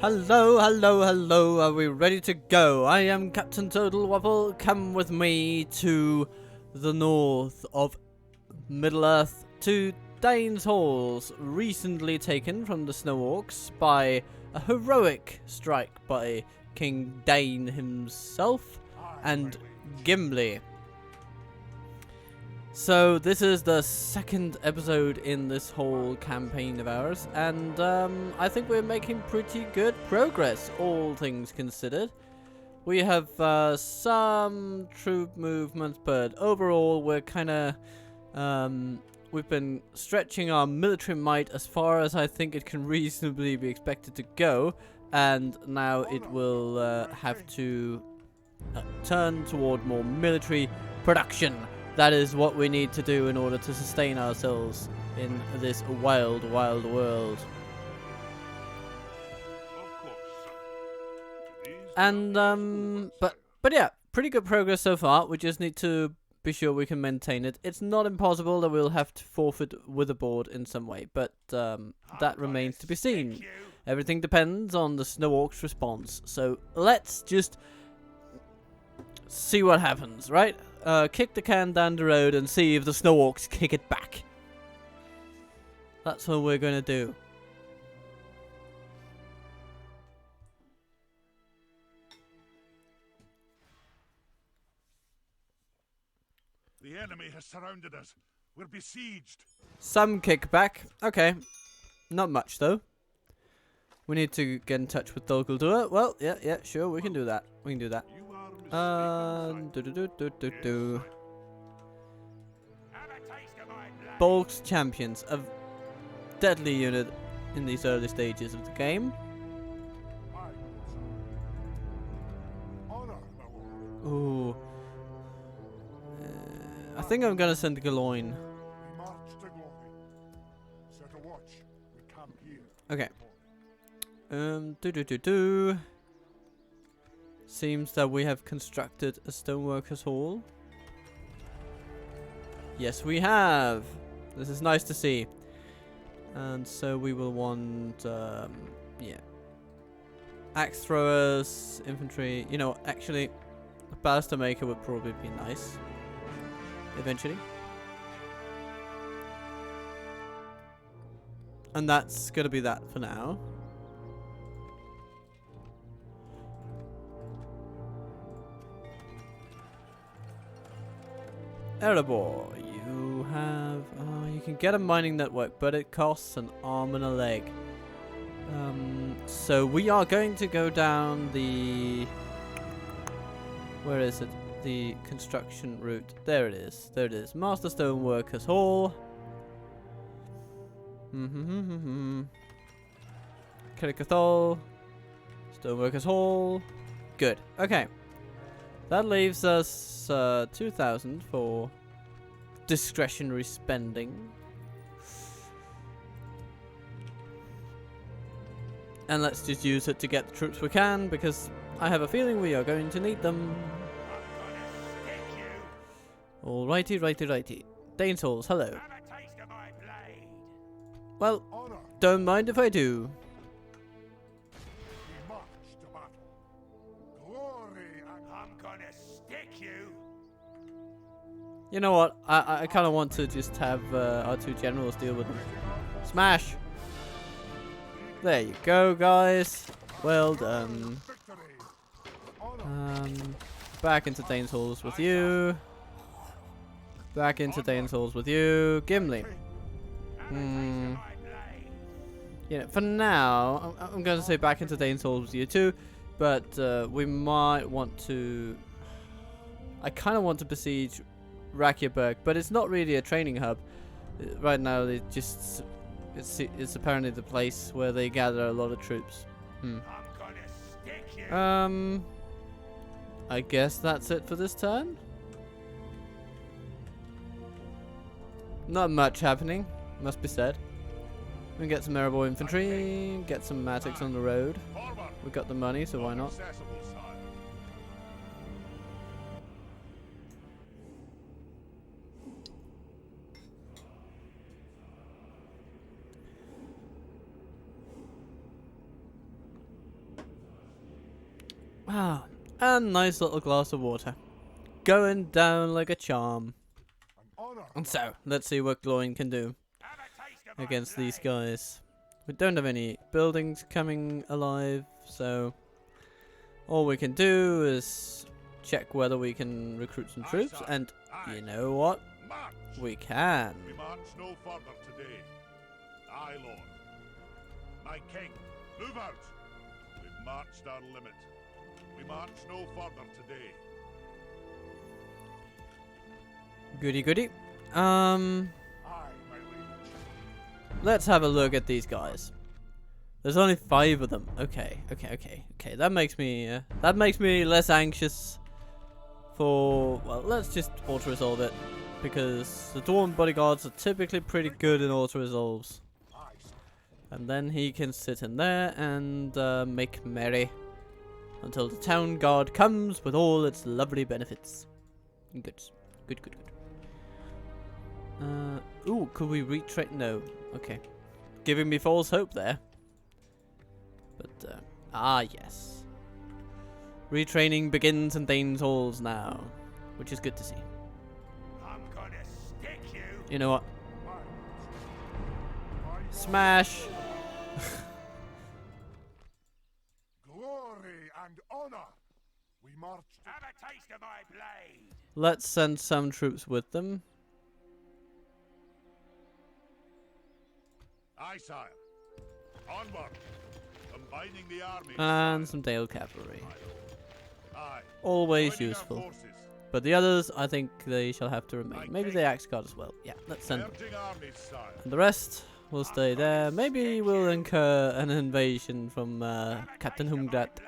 Hello, hello, hello, are we ready to go? I am Captain Total Wobble. Come with me to the north of Middle-earth to Dane's Halls, recently taken from the Snow Orcs by a heroic strike by King Dane himself and Gimli. So this is the second episode in this whole campaign of ours, and I think we're making pretty good progress, all things considered. We have some troop movements, but overall we're kind of we've been stretching our military might as far as I think it can reasonably be expected to go, and now it will have to turn toward more military production. That is what we need to do in order to sustain ourselves in this wild, wild world. And but yeah, pretty good progress so far. We just need to be sure we can maintain it. It's not impossible that we'll have to forfeit Witherboard in some way, but that remains to be seen. Everything depends on the Snow Orcs' response. So let's just see what happens, right? Kick the can down the road and see if the Snow Orcs kick it back. That's what we're gonna do. The enemy has surrounded us. We're besieged. Some kickback. Okay. Not much, though. We need to get in touch with Dolguldur. Well, yeah, sure, we can do that. We can do that. Bolg's Champions, a deadly unit in these early stages of the game. Ooh. I think I'm gonna send Galoin. Okay. Seems that we have constructed a stoneworkers hall. Yes, we have. This is nice to see. And so we will want, yeah, axe throwers, infantry. You know, actually, a ballista maker would probably be nice. Eventually. And that's gonna be that for now. Erebor, you have... you can get a mining network, but it costs an arm and a leg. So we are going to go down the... Where is it? The construction route. There it is. There it is. Master Stoneworkers Hall. Killicathol. Stoneworkers Hall. Good. Okay. That leaves us 2,000 for discretionary spending. And let's just use it to get the troops we can, because I have a feeling we are going to need them. Alrighty, righty. Dane's Halls, hello. Well, don't mind if I do. You know what? I kind of want to just have our two generals deal with them. Smash! There you go, guys. Well done. Back into Dane's Halls with you. Back into Dane's Halls with you. Gimli. Yeah, for now, I'm going to say back into Dane's Halls with you too. But we might want to... I kind of want to besiege Rakyaberg, but it's not really a training hub. Right now, they just... It's apparently the place where they gather a lot of troops. I guess that's it for this turn. Not much happening, must be said. We can get some Erebor infantry, get some Matics on the road. We got the money, so why not? Ah, and nice little glass of water. Going down like a charm. An honor. And so, let's see what Gloin can do against these guys. We don't have any buildings coming alive, so all we can do is check whether we can recruit some troops, and you know what? March! We can. We march no further today. Aye, Lord. My king, move out! We've marched our limit. We march no further today. Goody goody. Aye, my liege. Let's have a look at these guys. There's only 5 of them. Okay. That makes me less anxious for, well, let's just auto resolve it, because the Dwarven bodyguards are typically pretty good in auto resolves. Aye, sir. And then he can sit in there and make merry until the town guard comes with all its lovely benefits. Good. Ooh, could we retrain? No. Okay. Giving me false hope there. But, yes. Retraining begins in Thane's halls now, which is good to see. I'm gonna stick you. You know what? Aye. Smash! Glory and honor. We march to have a taste of my blade. Let's send some troops with them. Aye, sire. Onward. Combining the army. And some Dale cavalry. Aye. Always Joining our useful. forces. But the others, I think they shall have to remain. Maybe the Axe Guard as well. Yeah, let's send them. Merging armies, sire. And the rest will stay there. Maybe we'll incur an invasion from Captain Humgrat.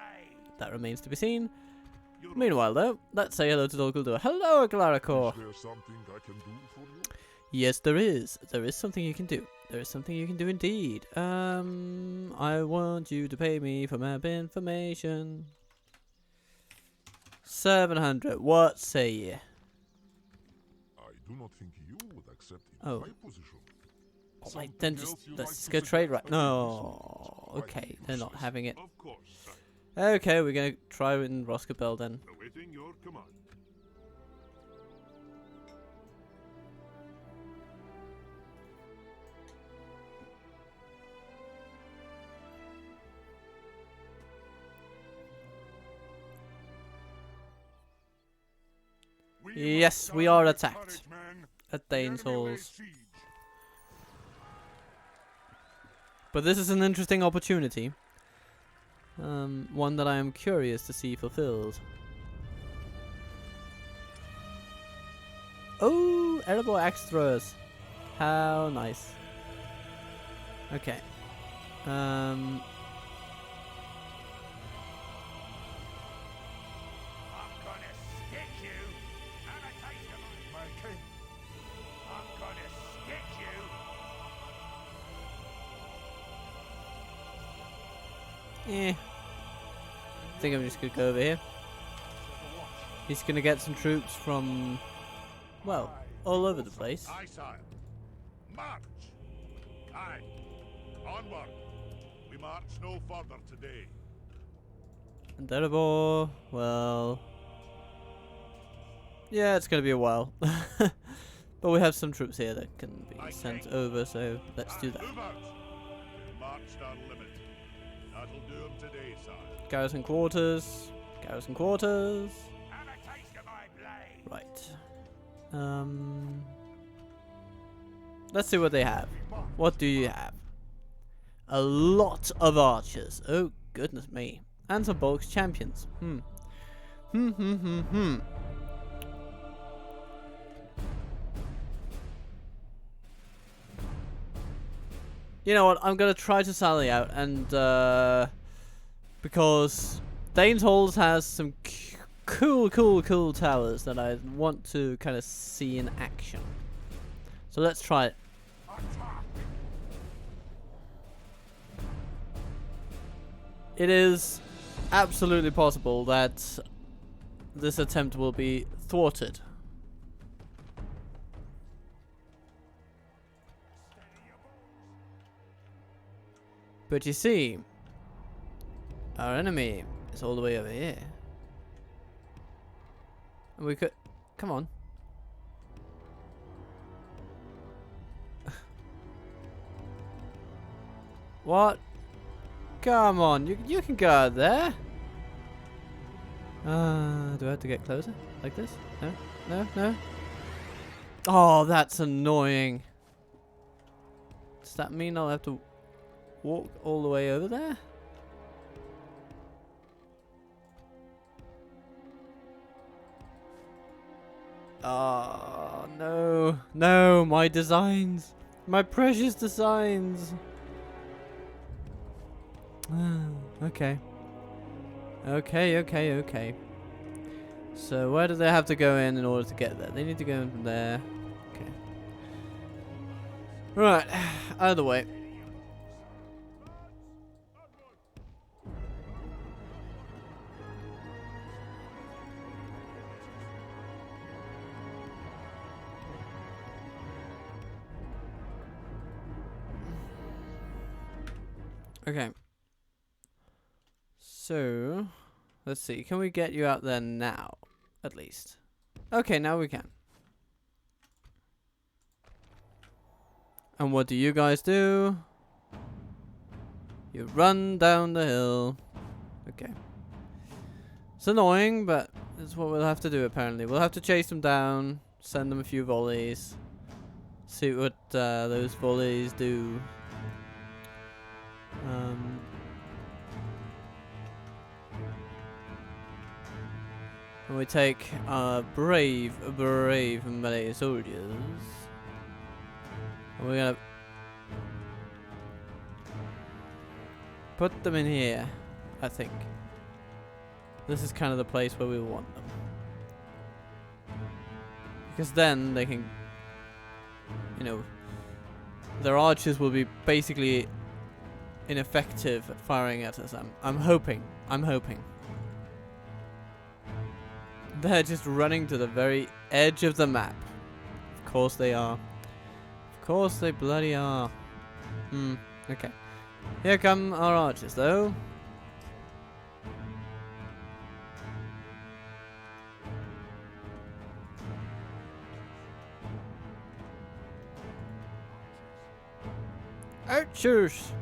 That remains to be seen. Meanwhile, though, let's say hello to Dol Guldur. Hello, Aglaricor. Is there something I can do for you? Yes, there is. There is something you can do. There is something you can do indeed. I want you to pay me for map information. 700. What say ye? I do not think you would accept in Oh. my position. Alright, then let's just go trade right. No. Okay, they're not having it. Of course, sir. Okay, we're gonna try in Roskabel then. Awaiting your command. Yes, we are attacked at Thane's halls. But this is an interesting opportunity. One that I am curious to see fulfilled. Oh, Erebor axe throwers. How nice. Okay. I'm gonna stick you. Have a taste of my king. I'm gonna stick you. I think I'm just gonna go over here. He's gonna get some troops from, well, all over the place. Aye, sire. March. Aye. Onward. We march no further today. And Erebor, well, yeah, it's gonna be a while. But we have some troops here that can be sent over, so let's do that. Move out. We've marched our limit. That'll do 'em today, sire. Garrison quarters. Garrison quarters. Have a taste of my blade. Right. Let's see what they have. What do you have? A lot of archers. Oh, goodness me. And some Bulks champions. You know what? I'm gonna try to sally out, and because Thane's Halls has some cool towers that I want to kind of see in action. So let's try it. It is absolutely possible that this attempt will be thwarted. But you see, our enemy It's all the way over here. And we could... Come on. What? Come on, you can go out there. Do I have to get closer? Like this? No? No? No? Oh, that's annoying. Does that mean I'll have to walk all the way over there? Oh, no. No, my designs. My precious designs. Okay. Okay. So where do they have to go in order to get there? They need to go in from there. Okay. Right. Out of the way. Okay. So, let's see. Can we get you out there now? At least. Okay, now we can. And what do you guys do? You run down the hill. Okay. It's annoying, but it's what we'll have to do apparently. We'll have to chase them down, send them a few volleys. See what those volleys do. And we take our brave melee soldiers. And we're gonna put them in here, I think. This is kind of the place where we want them. Because then they can, you know, their archers will be basically ineffective at firing at us. I'm hoping. They're just running to the very edge of the map. Of course they are. Of course they bloody are. Okay. Here come our archers though. Archers!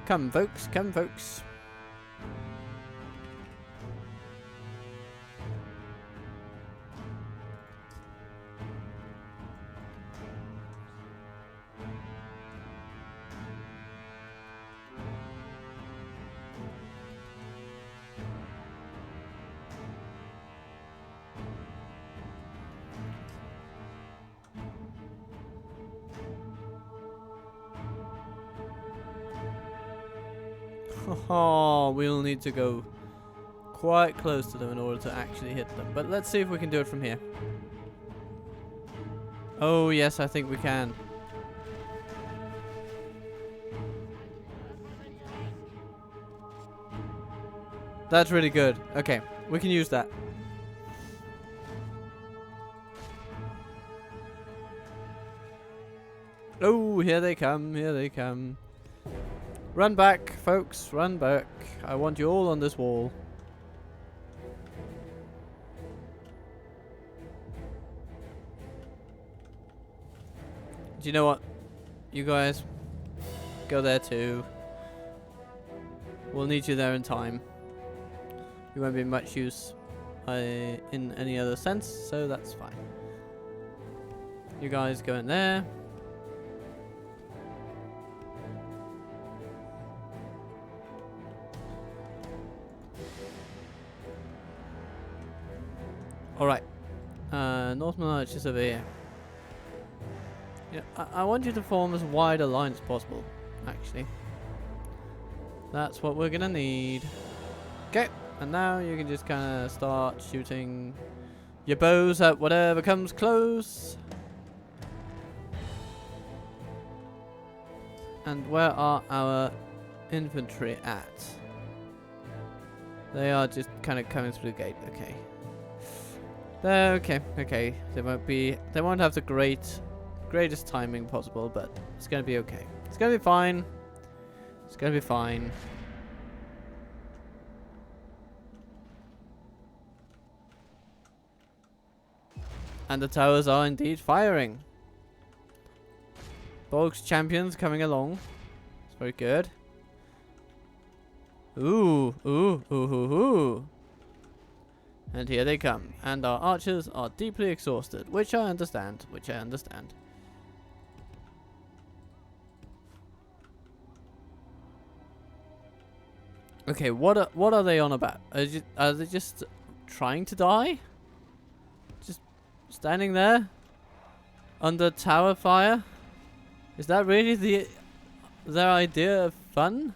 Come folks, come folks. Oh, we'll need to go quite close to them in order to actually hit them. But let's see if we can do it from here. Oh, yes, I think we can. That's really good. Okay, we can use that. Oh, here they come, here they come. Run back, folks, run back. I want you all on this wall. Do you know what? You guys, go there too. We'll need you there in time. You won't be much use in any other sense, so that's fine. You guys go in there. Alright. Northman Archers over here. Yeah, I want you to form as wide a line as possible, actually. That's what we're gonna need. Okay, and now you can just kind of start shooting your bows at whatever comes close. And where are our infantry at? They are just kind of coming through the gate, okay. Okay. They won't have the greatest timing possible, but it's gonna be okay. It's gonna be fine. It's gonna be fine. And the towers are indeed firing. Bolg's champions coming along. It's very good. Ooh, ooh, ooh, ooh, ooh. And here they come. And our archers are deeply exhausted, which I understand, Okay, what are they on about? Are they just trying to die? Just standing there under tower fire? Is that really their idea of fun?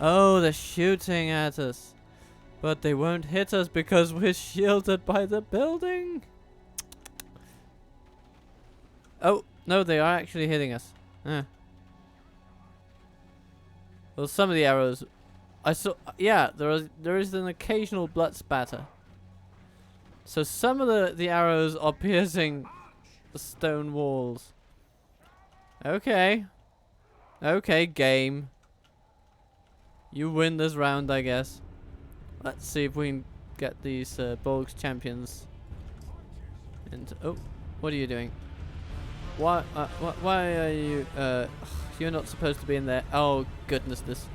Oh, they're shooting at us. But they won't hit us because we're shielded by the building. Oh, no, they are actually hitting us. Well, some of the arrows I saw, yeah, there is an occasional blood spatter. So some of the arrows are piercing the stone walls. Okay. Okay, game. You win this round, I guess. Let's see if we can get these Bolg's champions into... Oh, what are you doing? Why are you... you're not supposed to be in there. Oh, goodness, this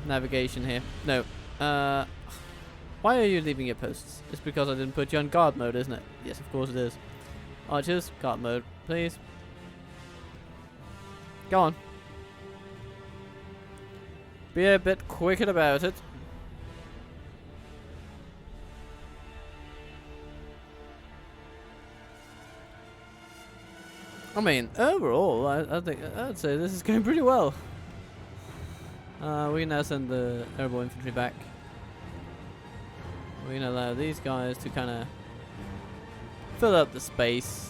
navigation here. No. Why are you leaving your posts? It's because I didn't put you on guard mode, isn't it? Yes, of course it is. Archers, guard mode, please. Go on. Be a bit quicker about it. I mean, overall, I think I'd say this is going pretty well. We can now send the airborne infantry back. We can allow these guys to kind of fill up the space.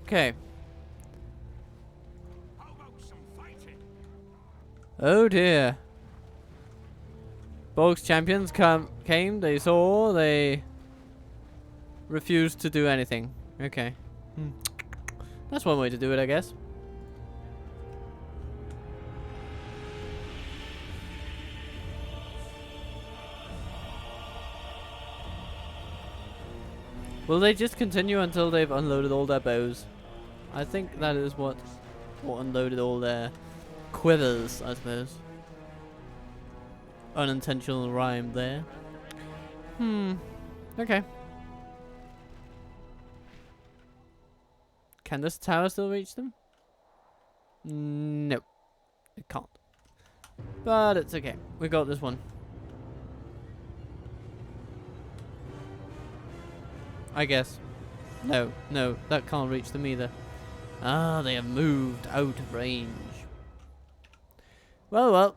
Okay. Oh dear. Bolg's champions came, they saw, they refused to do anything. Okay. That's one way to do it, I guess. Will they just continue until they've unloaded all their bows? I think that is what unloaded all their quivers, I suppose. Unintentional rhyme there. Okay. Can this tower still reach them? No. It can't. But it's okay. We got this one. I guess. No, that can't reach them either. Ah, they have moved out of range. Well.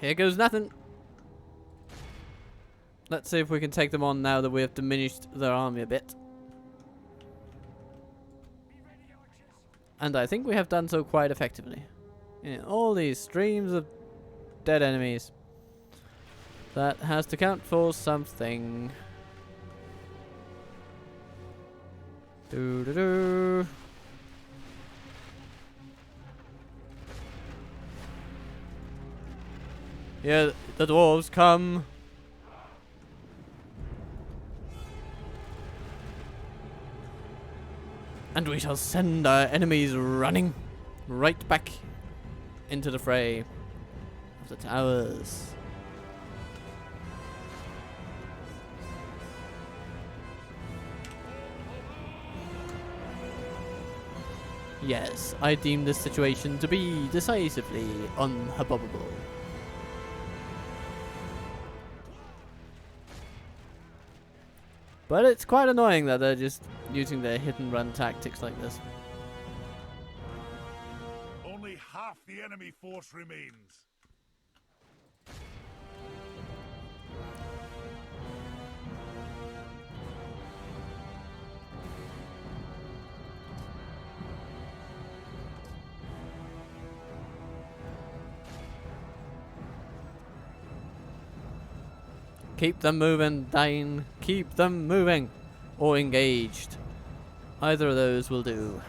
Here goes nothing. Let's see if we can take them on now that we have diminished their army a bit. And I think we have done so quite effectively. All these streams of dead enemies. That has to count for something. Doo-doo-doo. Here the dwarves come. And we shall send our enemies running right back into the fray of the towers. Yes, I deem this situation to be decisively unhubbable. But it's quite annoying that they're just using their hit and run tactics like this. Only half the enemy force remains. Keep them moving, Dane. Keep them moving. Or engaged. Either of those will do.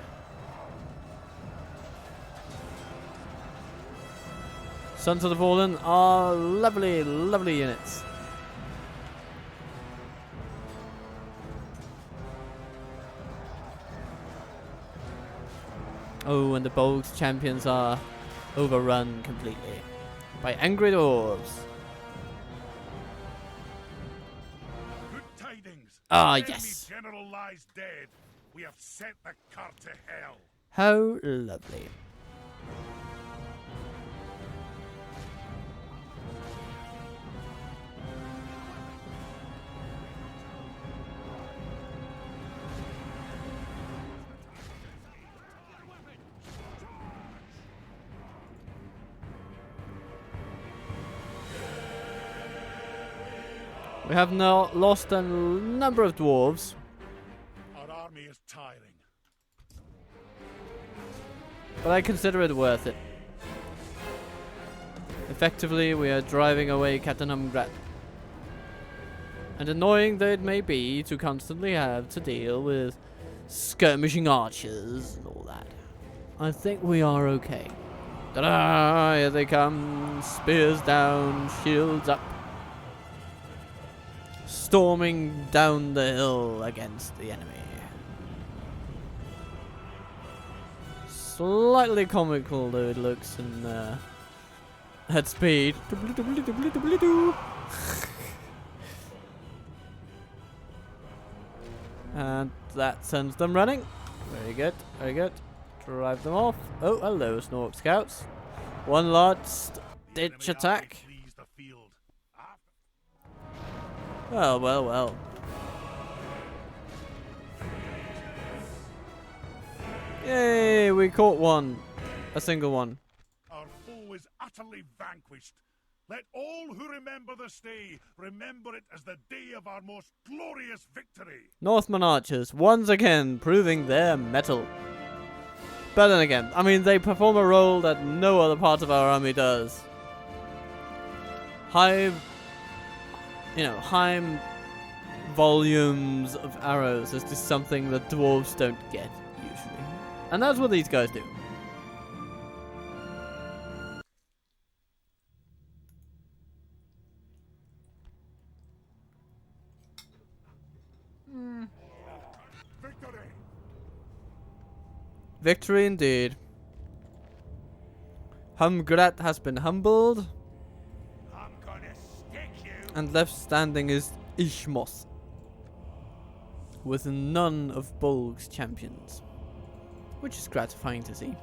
Sons of the Fallen are lovely, lovely units. Oh, and the Bolgs champions are overrun completely by angry dwarves. Good tidings. Ah, The enemy yes. general lies dead. We have set the cart to hell. How lovely. We have now lost a number of dwarves. Our army is tiring. But I consider it worth it. Effectively, we are driving away Captain Umgrat. And annoying though it may be to constantly have to deal with skirmishing archers and all that, I think we are okay. Ta-da! Here they come. Spears down, shields up. Storming down the hill against the enemy. Slightly comical though it looks in at speed. And that sends them running. Very good, very good. Drive them off. Oh, hello, Snork Scouts. One last The enemy ditch army attack. flees the field. Well, well, well. Yay, we caught one. A single one. Our foe is utterly vanquished. Let all who remember this day remember it as the day of our most glorious victory. Northman archers, once again, proving their mettle. But then again, I mean, they perform a role that no other part of our army does. High volumes of arrows is just something that dwarves don't get, usually. And that's what these guys do. Victory! Victory indeed. Humgrat has been humbled, I'm gonna stick you. and left standing is Ishmos, with none of Bolg's champions, which is gratifying to see.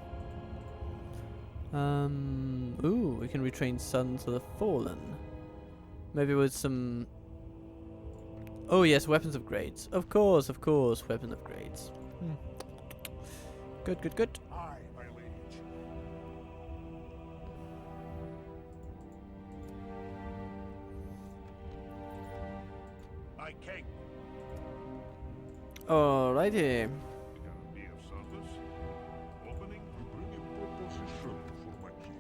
Ooh, we can retrain Sons of the Fallen. Maybe with some... Oh yes, weapons upgrades. Of course, weapon upgrades. Good, good, good. Aye, my liege. My king. Alrighty. Be of service. Opening to bring a proposition for my king.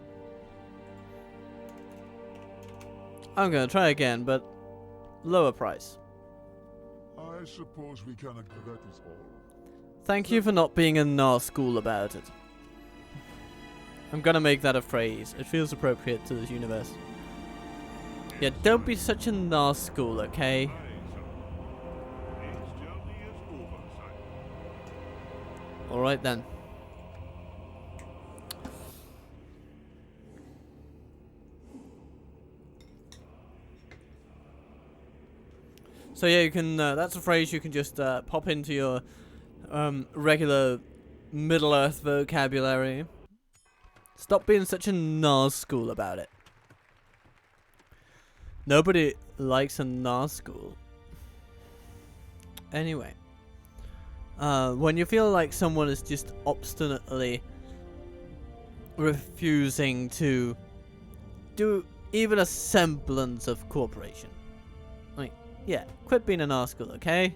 I'm gonna try again, but lower price. I suppose we can agree that is all. Thank you for not being a Nazgul about it. I'm gonna make that a phrase. It feels appropriate to this universe. Yeah, don't be such a Nazgul, okay? Aye, sir. His journey is over, sire. Alright then. So yeah, you can, that's a phrase you can just pop into your regular Middle-earth vocabulary. Stop being such a Nazgul about it. Nobody likes a Nazgul. Anyway. When you feel like someone is just obstinately refusing to do even a semblance of cooperation. I mean, yeah, quit being an Nazgul, okay?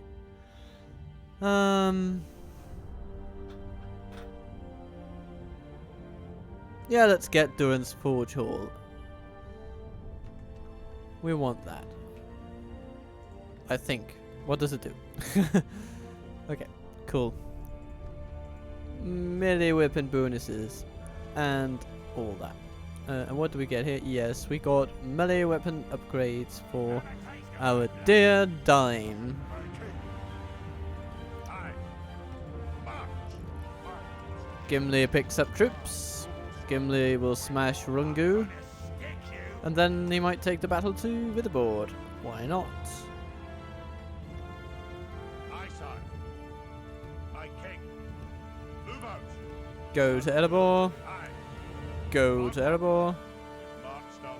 Yeah, let's get Durin's Forge Hall. We want that. I think. What does it do? Okay, cool. Melee weapon bonuses and all that. And what do we get here? Yes, we got melee weapon upgrades for our dear Dine. Aye. March. Gimli picks up troops. Gimli will smash Rungu. And then he might take the battle to Witherboard. Why not? Aye, sire. My king. Move out. Go to Erebor. Aye. Go to Erebor. Marched our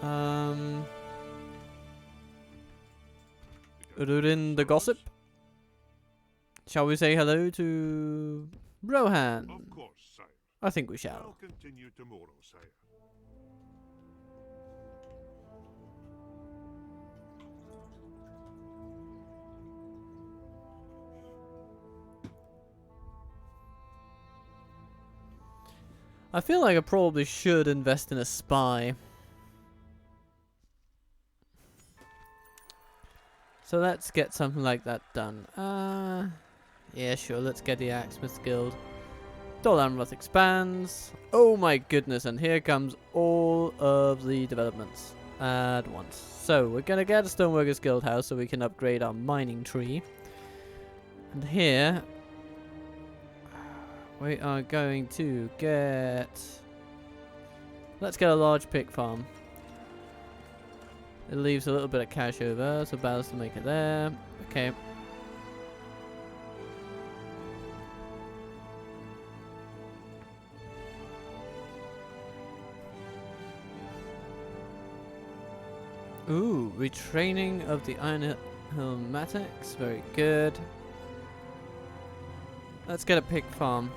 limit. Ururin the Gossip. Shall we say hello to Rohan? Of course, sire. I think we I'll shall. continue tomorrow, sire. I feel like I probably should invest in a spy. So let's get something like that done. Yeah, sure, let's get the Axemith Guild. Dol Amroth expands. Oh my goodness, and here comes all of the developments at once. So, we're gonna get a Stoneworkers Guild house so we can upgrade our mining tree. And here, we are going to get... Let's get a large pig farm. It leaves a little bit of cash over, so ballast to make it there. Okay. Ooh, retraining of the Iron Helmatics. Very good. Let's get a pig farm.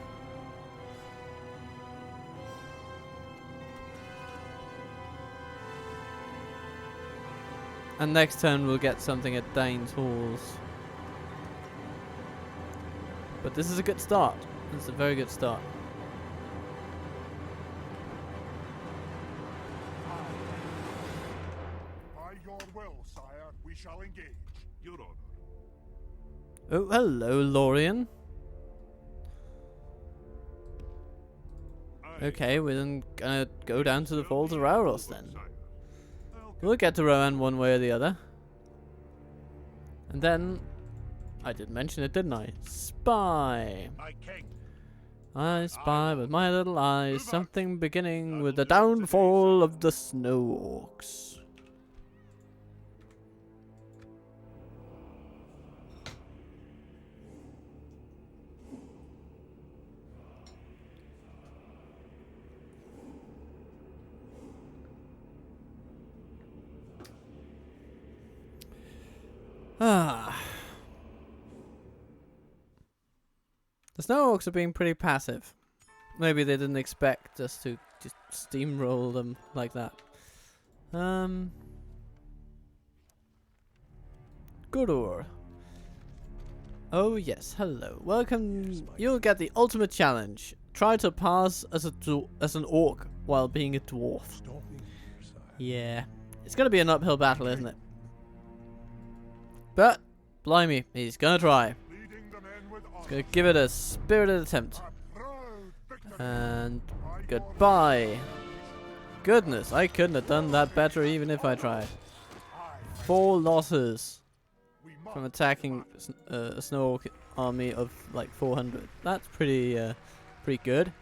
And next turn we'll get something at Dane's Halls. But this is a good start. It's a very good start. By your will, sire, we shall engage. Your honor. Oh, hello, Lorien. Aye. Okay, we're then gonna go down to the Falls of Rauros then. Sire. I'll We'll get to Rohan one way or the other. And then, I did mention it, didn't I? Spy. My king. I spy with my little eyes something beginning with the downfall of the Snow Orcs. Ah. The Snow Orcs are being pretty passive. Maybe they didn't expect us to just steamroll them like that. Gurur. Oh yes, hello. Welcome. You'll get the ultimate challenge. Try to pass as an orc while being a dwarf. Yeah. It's gonna be an uphill battle, isn't it? But, blimey, he's gonna try. leading the men with He's gonna give it a spirited attempt. a proud victory. And By your goodbye. Goodness, I couldn't have done that better even if I tried. Aye. 4 losses We from must attacking a Snow Orc army of like 400. That's pretty good.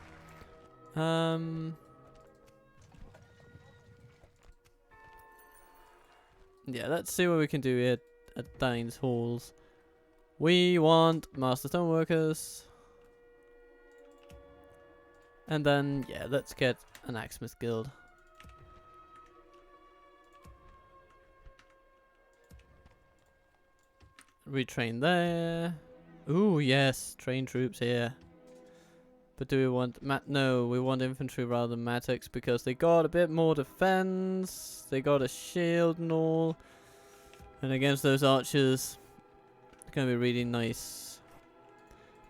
Yeah, let's see what we can do here at Dane's Halls. We want Master Stoneworkers. And then, yeah, let's get an Axemith Guild. Retrain there. Ooh, yes, train troops here. But do we want no, we want infantry rather than Matics because they got a bit more defense. They got a shield and all. And against those archers, it's gonna be really nice.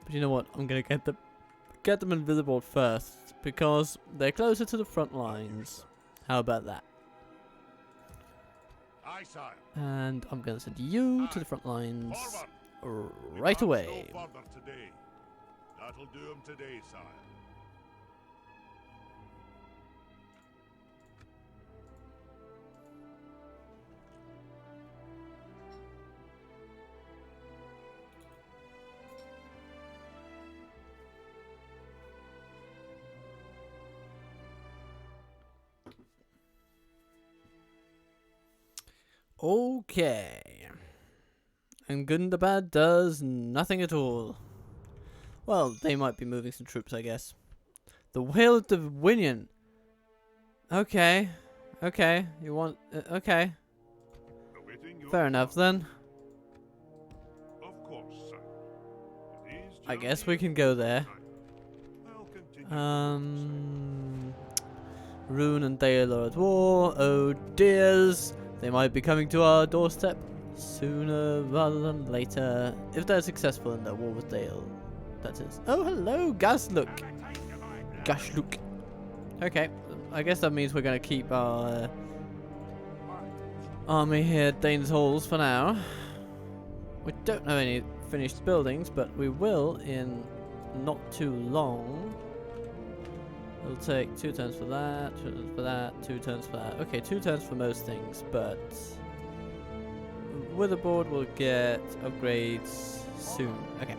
But you know what? I'm gonna get them invisible first because they're closer to the front lines. How about that? Aye, Aye, sire. And I'm going to send you to the front lines Forward. We right march away. No further today. That'll do 'em today, sire. Okay. And Gundabad does nothing at all. Well, they might be moving some troops, I guess. The Whale of Divinion. Okay. Okay. You want... okay. Awaiting your Fair enough then. Of course, sir. It is I guess journey we can go there. I'll continue. Rune and Dale are at war. Oh dears. They might be coming to our doorstep sooner rather than later. If they're successful in their war with Dale, that is. Oh, hello, Gasluk. Gashluk. Okay, I guess that means we're going to keep our army here at Dane's Halls for now. We don't have any finished buildings, but we will in not too long. It'll take 2 turns for that, 2 turns for that, 2 turns for that. Okay, 2 turns for most things, but Witherboard will get upgrades soon. Okay.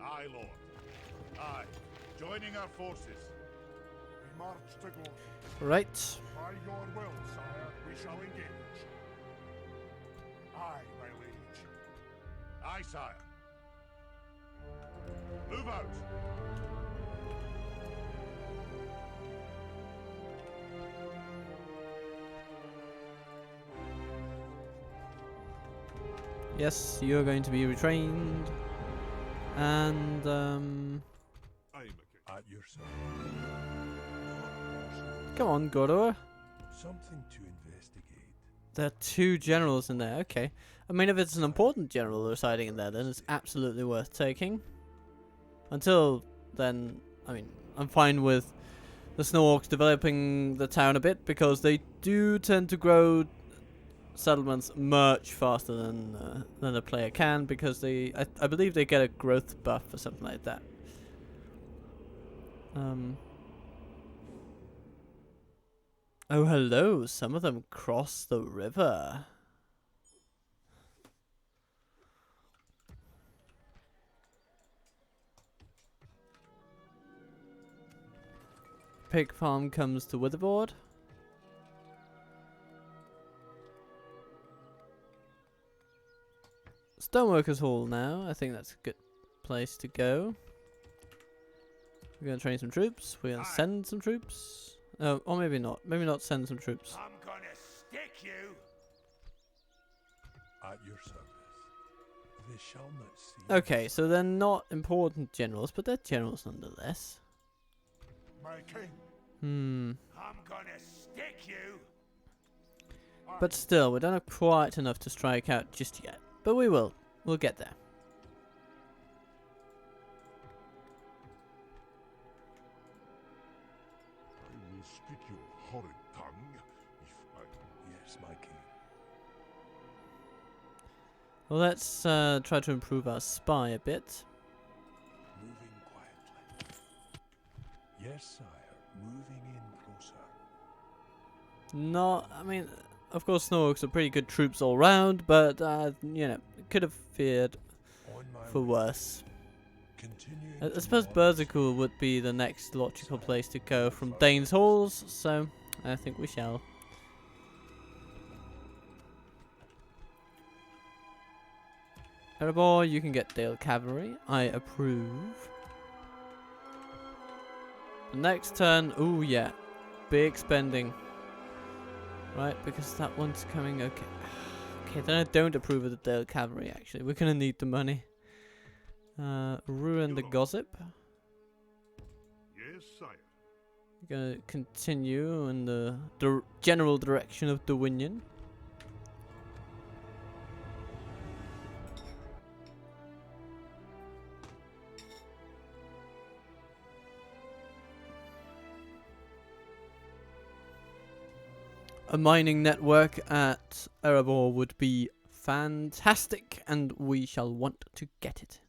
Aye, Lord. Aye. Joining our forces. We march to glory. Right. By your will, sire, we shall engage. Aye, my liege. Aye, sire. Move out. Yes, you're going to be retrained. And, I am a king. At your service. come on, Godor. Something to investigate. There are 2 generals in there, okay. I mean, if it's an important general residing in there, then it's absolutely worth taking. Until then, I mean, I'm fine with the Snow Orcs developing the town a bit, because they do tend to grow settlements much faster than a player can, because I believe they get a growth buff or something like that. Oh, hello. Some of them cross the river. Pig farm comes to Witherboard. Stoneworkers Hall now. I think that's a good place to go. We're going to train some troops. We're going to send some troops. Oh, or maybe not. Maybe not send some troops. I'm gonna stick you. At your service. They shall not see. Okay, so they're not important generals, but they're generals nonetheless. My king. Hmm. I'm gonna stick you. But still, we don't have quite enough to strike out just yet. But we will. We'll get there. I will speak your horrid tongue if I... Yes, my king. Well, let's try to improve our spy a bit. Moving quietly. Yes, sire. Moving in closer. Not, I mean, of course, Snow Orcs are pretty good troops all round, but, you know, could have feared On my for way. worse. Continuing I to suppose march. Berserkul would be the next logical place to go from Dane's Halls, so I think we shall. Erebor, you can get Dale Cavalry. I approve. Next turn, ooh yeah, big spending. Right, because that one's coming, okay. Okay, then I don't approve of the Dale Cavalry actually. We're gonna need the money. Ruin the Gossip. Yes, sire. We're gonna continue in the general direction of Dwynien. A mining network at Erebor would be fantastic, and we shall want to get it.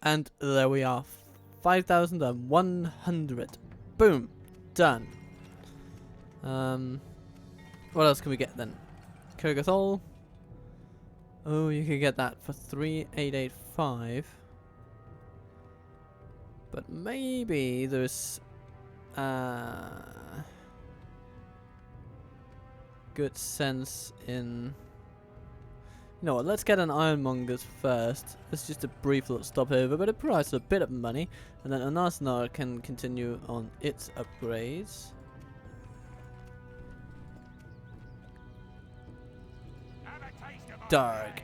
And there we are. 5,100. Boom. Done. What else can we get then? Kurgathol. Oh, you can get that for 3,885. But maybe there's good sense in... You know what, let's get an Ironmonger's first. It's just a brief little stopover, but it provides a bit of money. And then Anasnar can continue on its upgrades. Have a taste of my Dark. blade.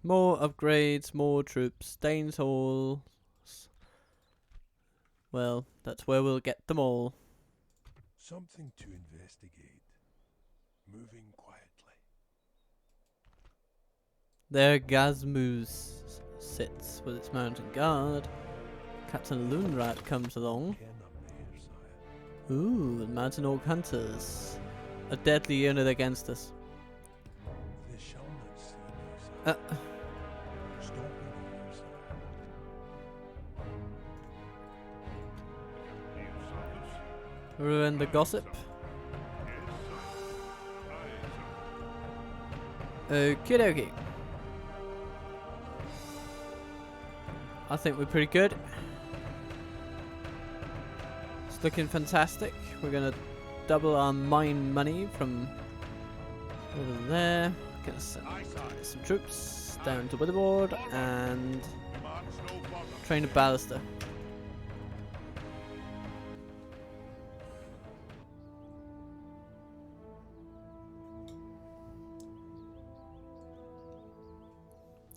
More upgrades, more troops, Danes Hall. Well, that's where we'll get them all. Something to investigate. Moving quietly. There Gazmus sits with its mountain guard. Captain Loonrat comes along. Ken up there, sire. Ooh, mountain orc hunters. A deadly unit against us. They shall not see me, sire. Stop me here, sire. Dear Sanders? Ruin the gossip. Yes, sir. Aye, sir. Okie dokie. I think we're pretty good. It's looking fantastic. We're gonna double our mine money from over there. Gonna send Aye, sir. some troops down to Witherboard and We march no further train a today. ballista.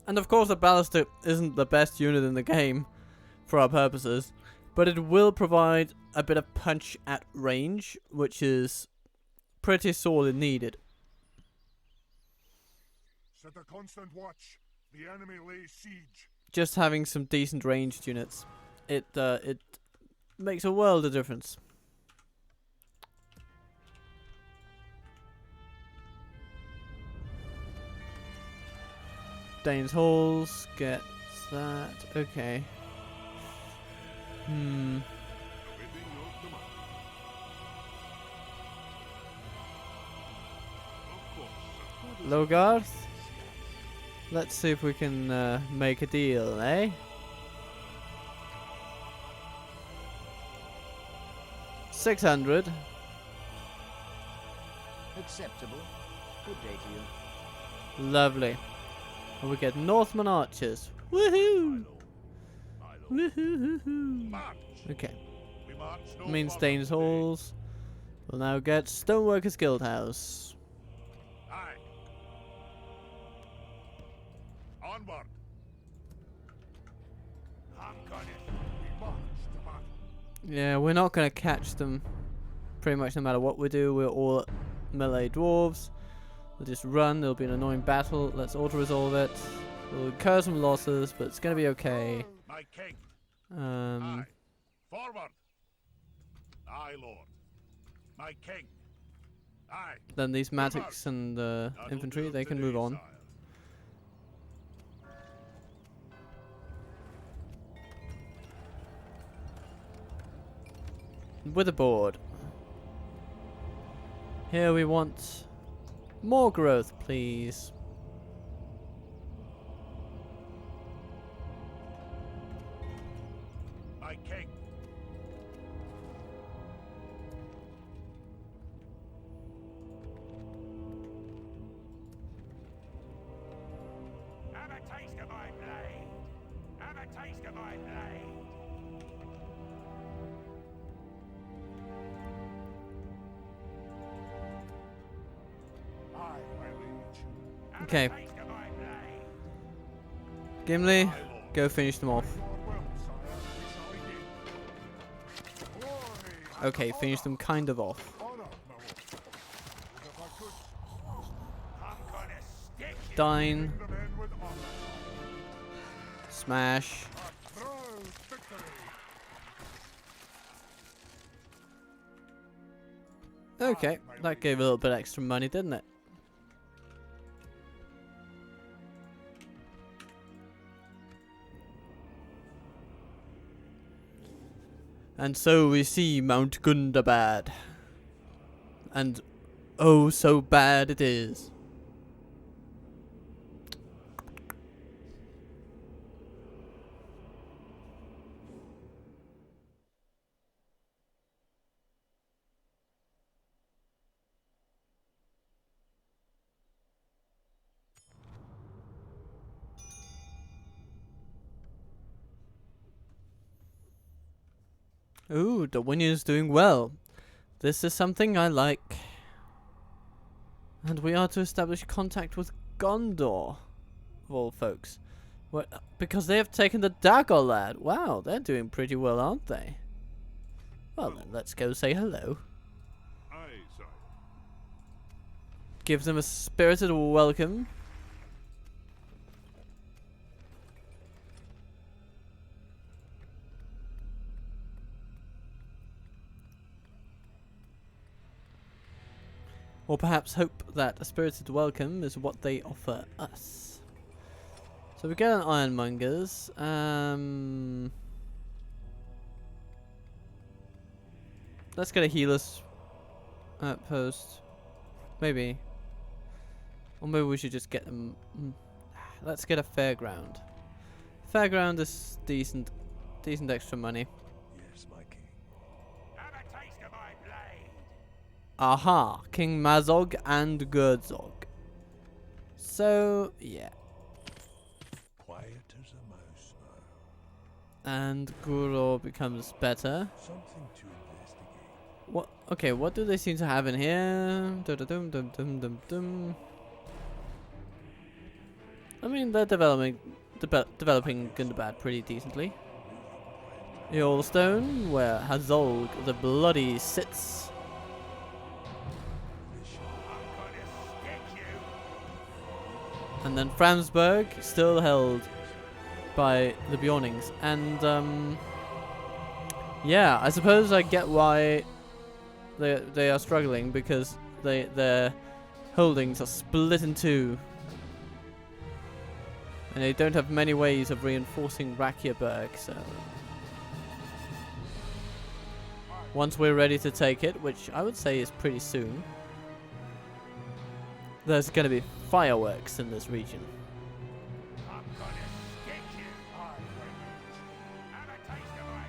And of course, the ballista isn't the best unit in the game for our purposes, but it will provide a bit of punch at range, which is pretty sorely needed. Set a constant watch. The enemy lays siege. Just having some decent ranged units, it makes a world of difference. Dane's Halls gets that. Okay. Awaiting your command. Of course, sir. Logarth. Let's see if we can make a deal, eh? $600. Acceptable. Good day to you. Lovely. And we get Northman Archers. Woohoo! Woohoo! March! Okay. We march no Means further Dane's today. Halls. We'll now get Stoneworkers Guild House. Aye. Onward. I'm gonna We march to battle. Yeah, we're not going to catch them pretty much no matter what we do. We're all melee dwarves. We'll just run. There'll be an annoying battle. Let's auto-resolve it. We'll incur some losses, but it's going to be okay. My king. Um, Aye. Forward. Aye, Lord. My king. Aye. then these Matics and That'll infantry, do they can today, move on. sire. Witherboard. Here we want more growth, please. My king. have a taste of my blade. Have a taste of my blade. Aye, my liege. Okay. Taste of my blade. Gimli, go finish them off. Okay, finish them kind of off. I'm gonna stick you. Dine. Smash. Okay, that gave a little bit extra money, didn't it? And so we see Mount Gundabad. And oh, so bad it is. Ooh, Darwinian's doing well. This is something I like. And we are to establish contact with Gondor, of all folks. What? Because they have taken the Dagorlad. Wow, they're doing pretty well, aren't they? Well then, let's go say hello. Aye, sire. Give them a spirited welcome. Or perhaps hope that a spirited welcome is what they offer us. So we get an Ironmonger's. Let's get a healer's outpost. Maybe. Or maybe we should just get them. Let's get a fairground. Fairground is decent extra money. Yes, my king. Have a taste of my blade. Aha, King Mazog and Gerdzog. So, yeah. Quiet as a mouse now. And Guror becomes better. Something to investigate. What? Okay, what do they seem to have in here? Dum-dum-dum-dum-dum-dum. I mean, they're developing Gundabad pretty decently. Yellowstone, where Hazolg the Bloody sits. I'm gonna stick you. And then Framsburg, still held by the Bjornings. And, yeah, I suppose I get why they are struggling, because their holdings are split in two. And they don't have many ways of reinforcing Rakyaberg, so... Once we're ready to take it, which I would say is pretty soon, there's going to be fireworks in this region. I'm gonna stick you. Have a taste of my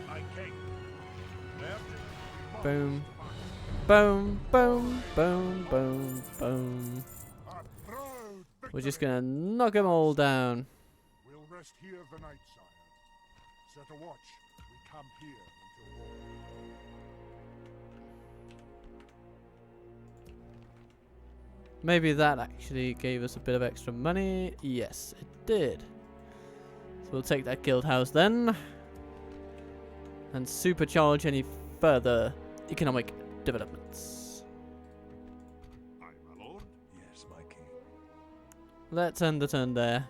blade. My king. Merchant. Boom. Boom, boom, boom, boom, boom. We're just going to knock them all down. We'll rest here the night, sire. Set a watch. We camp here until morning. Maybe that actually gave us a bit of extra money. Yes, it did. So we'll take that guild house then. And supercharge any further economic developments. Aye, my lord. Yes, my king. Let's end the turn there.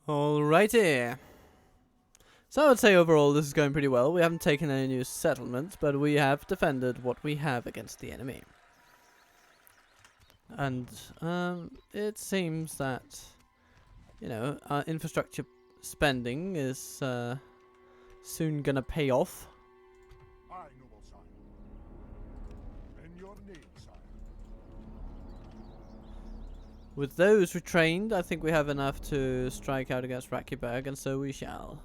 Alrighty. So I would say overall this is going pretty well. We haven't taken any new settlements, but we have defended what we have against the enemy. And it seems that, you know, our infrastructure spending is soon gonna pay off. Aye, noble sire. In your name, sire. With those retrained, I think we have enough to strike out against Rakiberg, and so we shall.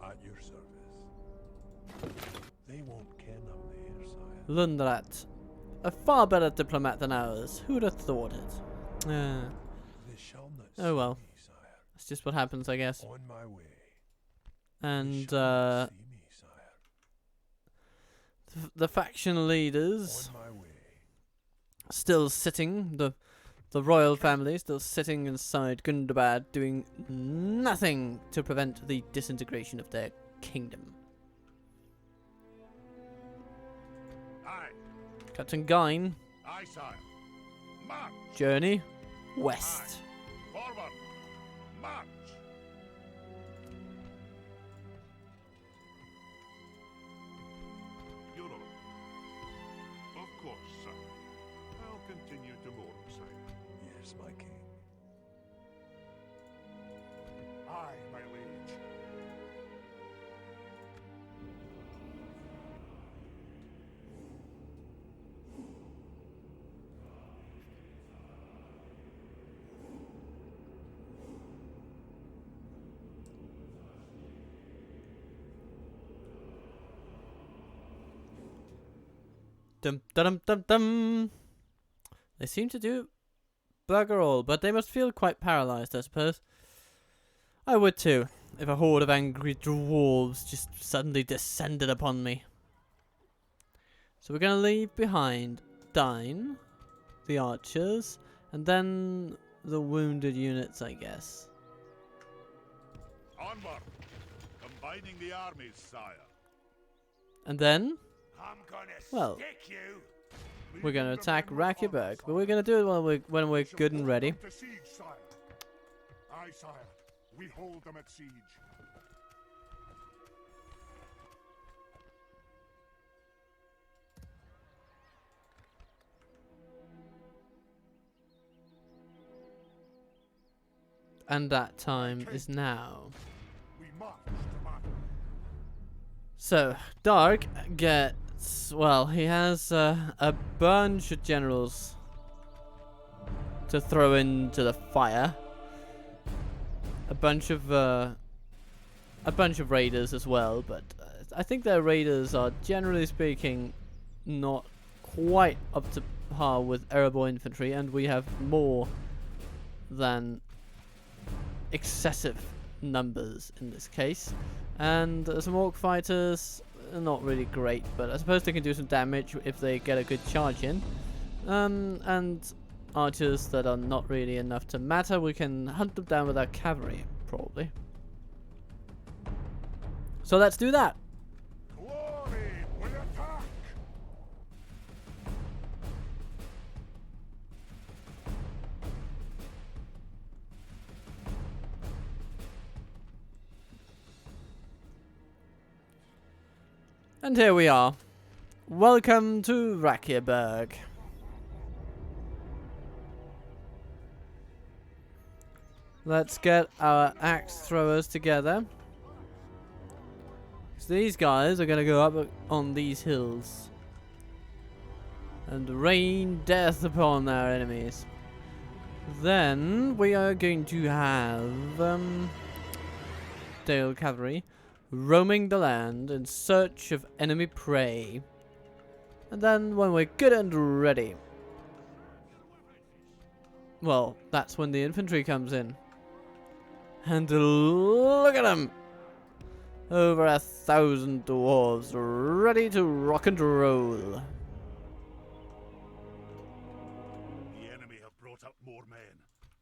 At your service. They won't ken I'm there, sire. Lundrat. A far better diplomat than ours. Who'd have thought it? They shall not Oh well. see me, sire. That's just what happens, I guess. On my way. And, They shall not see me, sire. the faction leaders On my way. still sitting, the royal family still sitting inside Gundabad doing nothing to prevent the disintegration of their kingdom. Aye, Captain Gyne, aye, sire. March! journey west. Aye. Forward! March! Your order. Of course, sir. I'll continue tomorrow, sire. Yes, my king. Aye, my liege. Dum dum dum dum. They seem to do bugger all, but they must feel quite paralyzed, I suppose. I would too, if a horde of angry dwarves just suddenly descended upon me. So we're gonna leave behind Dyne, the archers, and then the wounded units, I guess. Onward! Combining the armies, sire. And then I'm gonna Well, stick you. we're gonna attack Rakiberg, but we're gonna do it when we're good and ready. To siege, sire. Aye, sire. We hold them at siege. And that time is now. We march to battle. So, Dark gets, well, he has a bunch of generals to throw into the fire. A bunch of raiders as well, but I think their raiders are, generally speaking, not quite up to par with Erebor infantry, and we have more than excessive numbers in this case. And some orc fighters are not really great, but I suppose they can do some damage if they get a good charge in. And archers that are not really enough to matter, we can hunt them down with our cavalry, probably. So let's do that. Glory, we attack! And here we are. Welcome to Rakiberg. Let's get our axe throwers together. 'Cause these guys are going to go up on these hills and rain death upon our enemies. Then we are going to have Dale cavalry roaming the land in search of enemy prey. And then when we're good and ready, well, that's when the infantry comes in. And look at them! Over 1,000 dwarves ready to rock and roll. The enemy have brought up more men.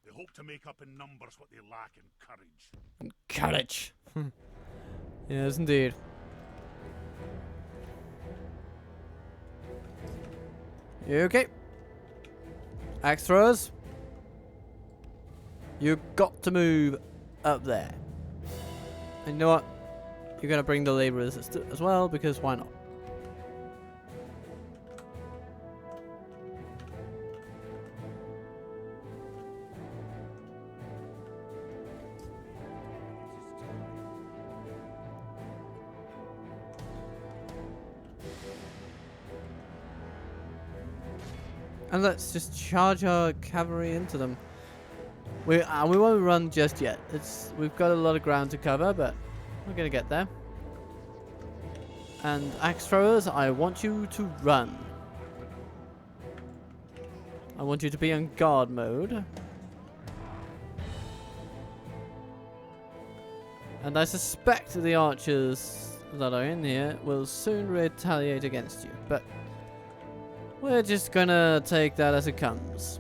They hope to make up in numbers what they lack in courage. Courage! Yes, indeed. You okay? Axe throwers? You got to move up there. And you know what? You're gonna bring the laborers as well, because why not? And let's just charge our cavalry into them. We won't run just yet. We've got a lot of ground to cover, but we're gonna get there. And axe throwers, I want you to run. I want you to be on guard mode. And I suspect the archers that are in here will soon retaliate against you, but we're just gonna take that as it comes.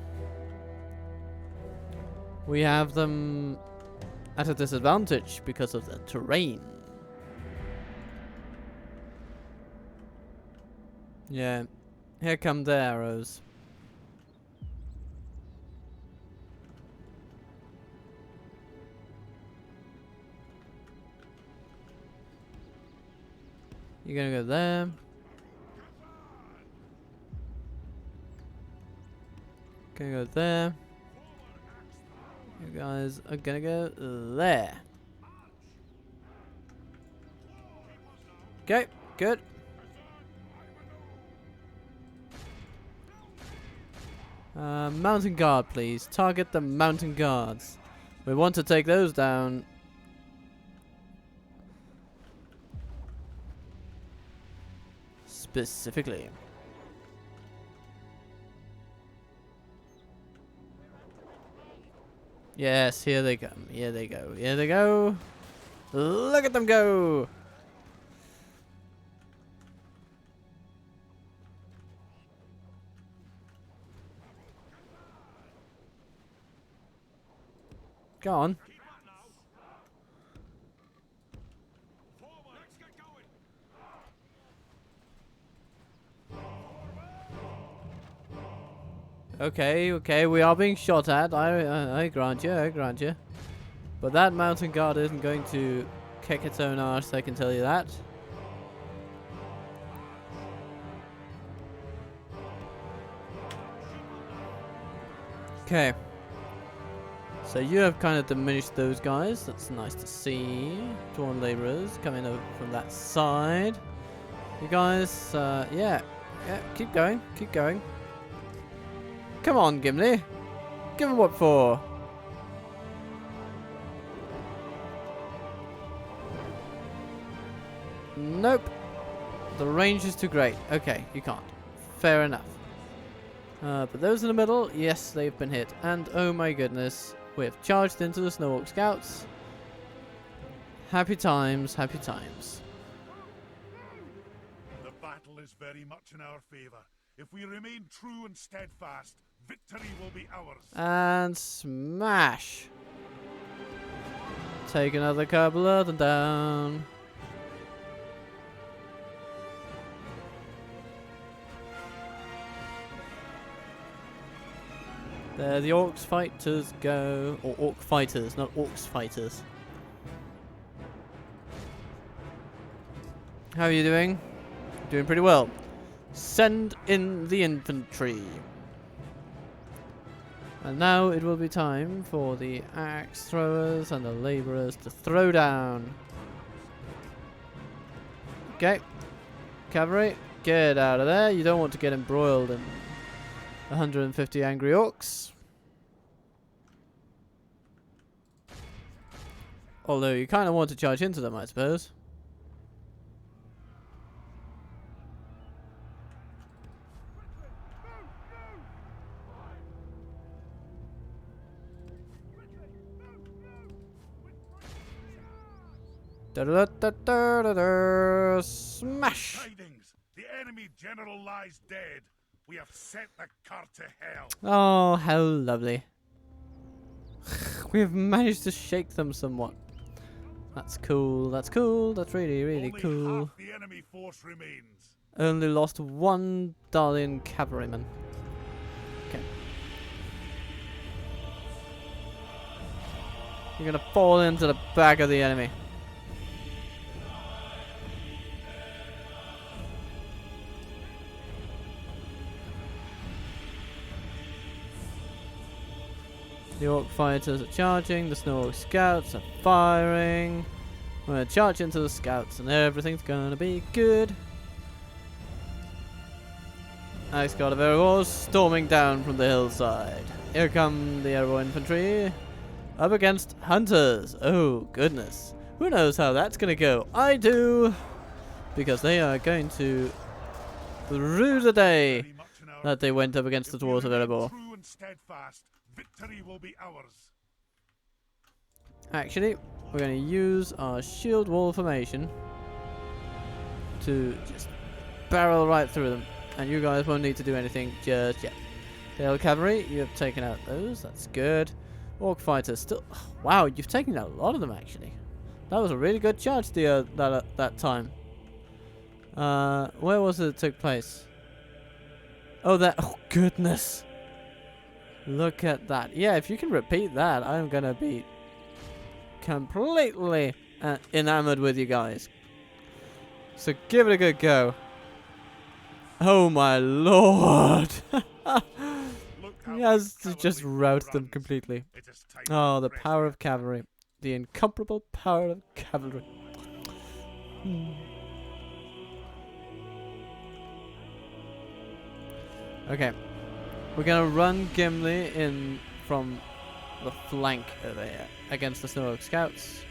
We have them at a disadvantage because of the terrain. Yeah, here come the arrows. You're gonna go there. Gonna go there. You guys are gonna go there. Okay, good. Mountain guard, please. Target the mountain guards. We want to take those down. Specifically. Yes, here they come. Here they go. Here they go. Look at them go. Go on. Okay, okay, we are being shot at. I grant you, I grant you. But that mountain guard isn't going to kick its own arse, I can tell you that. Okay. So you have kind of diminished those guys. That's nice to see. Drawn laborers coming over from that side. You guys, yeah, keep going, keep going. Come on, Gimli. Give him what for. Nope. The range is too great. Okay, you can't. Fair enough. But those in the middle, yes, they've been hit. And oh my goodness, we've charged into the Snow Orc Scouts. Happy times, happy times. The battle is very much in our favor. If we remain true and steadfast, victory will be ours. And smash. Take another couple of them down. There the Orcs fighters go. Or Orc fighters, not Orcs fighters. How are you doing? Doing pretty well. Send in the infantry. And now it will be time for the axe throwers and the laborers to throw down. Okay. Cavalry, get out of there. You don't want to get embroiled in 150 angry orcs. Although you kind of want to charge into them, I suppose. Smash! Tidings! The enemy general lies dead. We have set the cart to hell. Oh, how lovely. We have managed to shake them somewhat. That's cool, that's cool, that's really, really Only cool. half the enemy force remains. Only lost one Dalian cavalryman. Okay. You're gonna fall into the back of the enemy. The Orc fighters are charging, the Snow Orc scouts are firing. We're gonna charge into the scouts and everything's gonna be good. Axe Guard of Erebor storming down from the hillside. Here come the Erebor infantry. Up against hunters. Oh, goodness. Who knows how that's going to go? I do. Because they are going to rue the day Very much in our that they went up against the If we dwarves of remain Erebor. true and steadfast, victory will be ours. Actually, we're going to use our shield wall formation to just barrel right through them. And you guys won't need to do anything just yet. Dale Cavalry, you have taken out those. That's good. Orc Fighters still... Wow, you've taken out a lot of them, actually. That was a really good charge that time. Where was it took place? Oh, that... Oh, goodness. Look at that. Yeah, if you can repeat that, I'm going to be completely enamored with you guys. So give it a good go. Oh, my lord. Look how He has our to just cavalry rout them runs. completely. It is time Oh, to the press power ahead. of cavalry. The incomparable power of cavalry. Okay. We're gonna run Gimli in from the flank over here against the Snow Oak Scouts.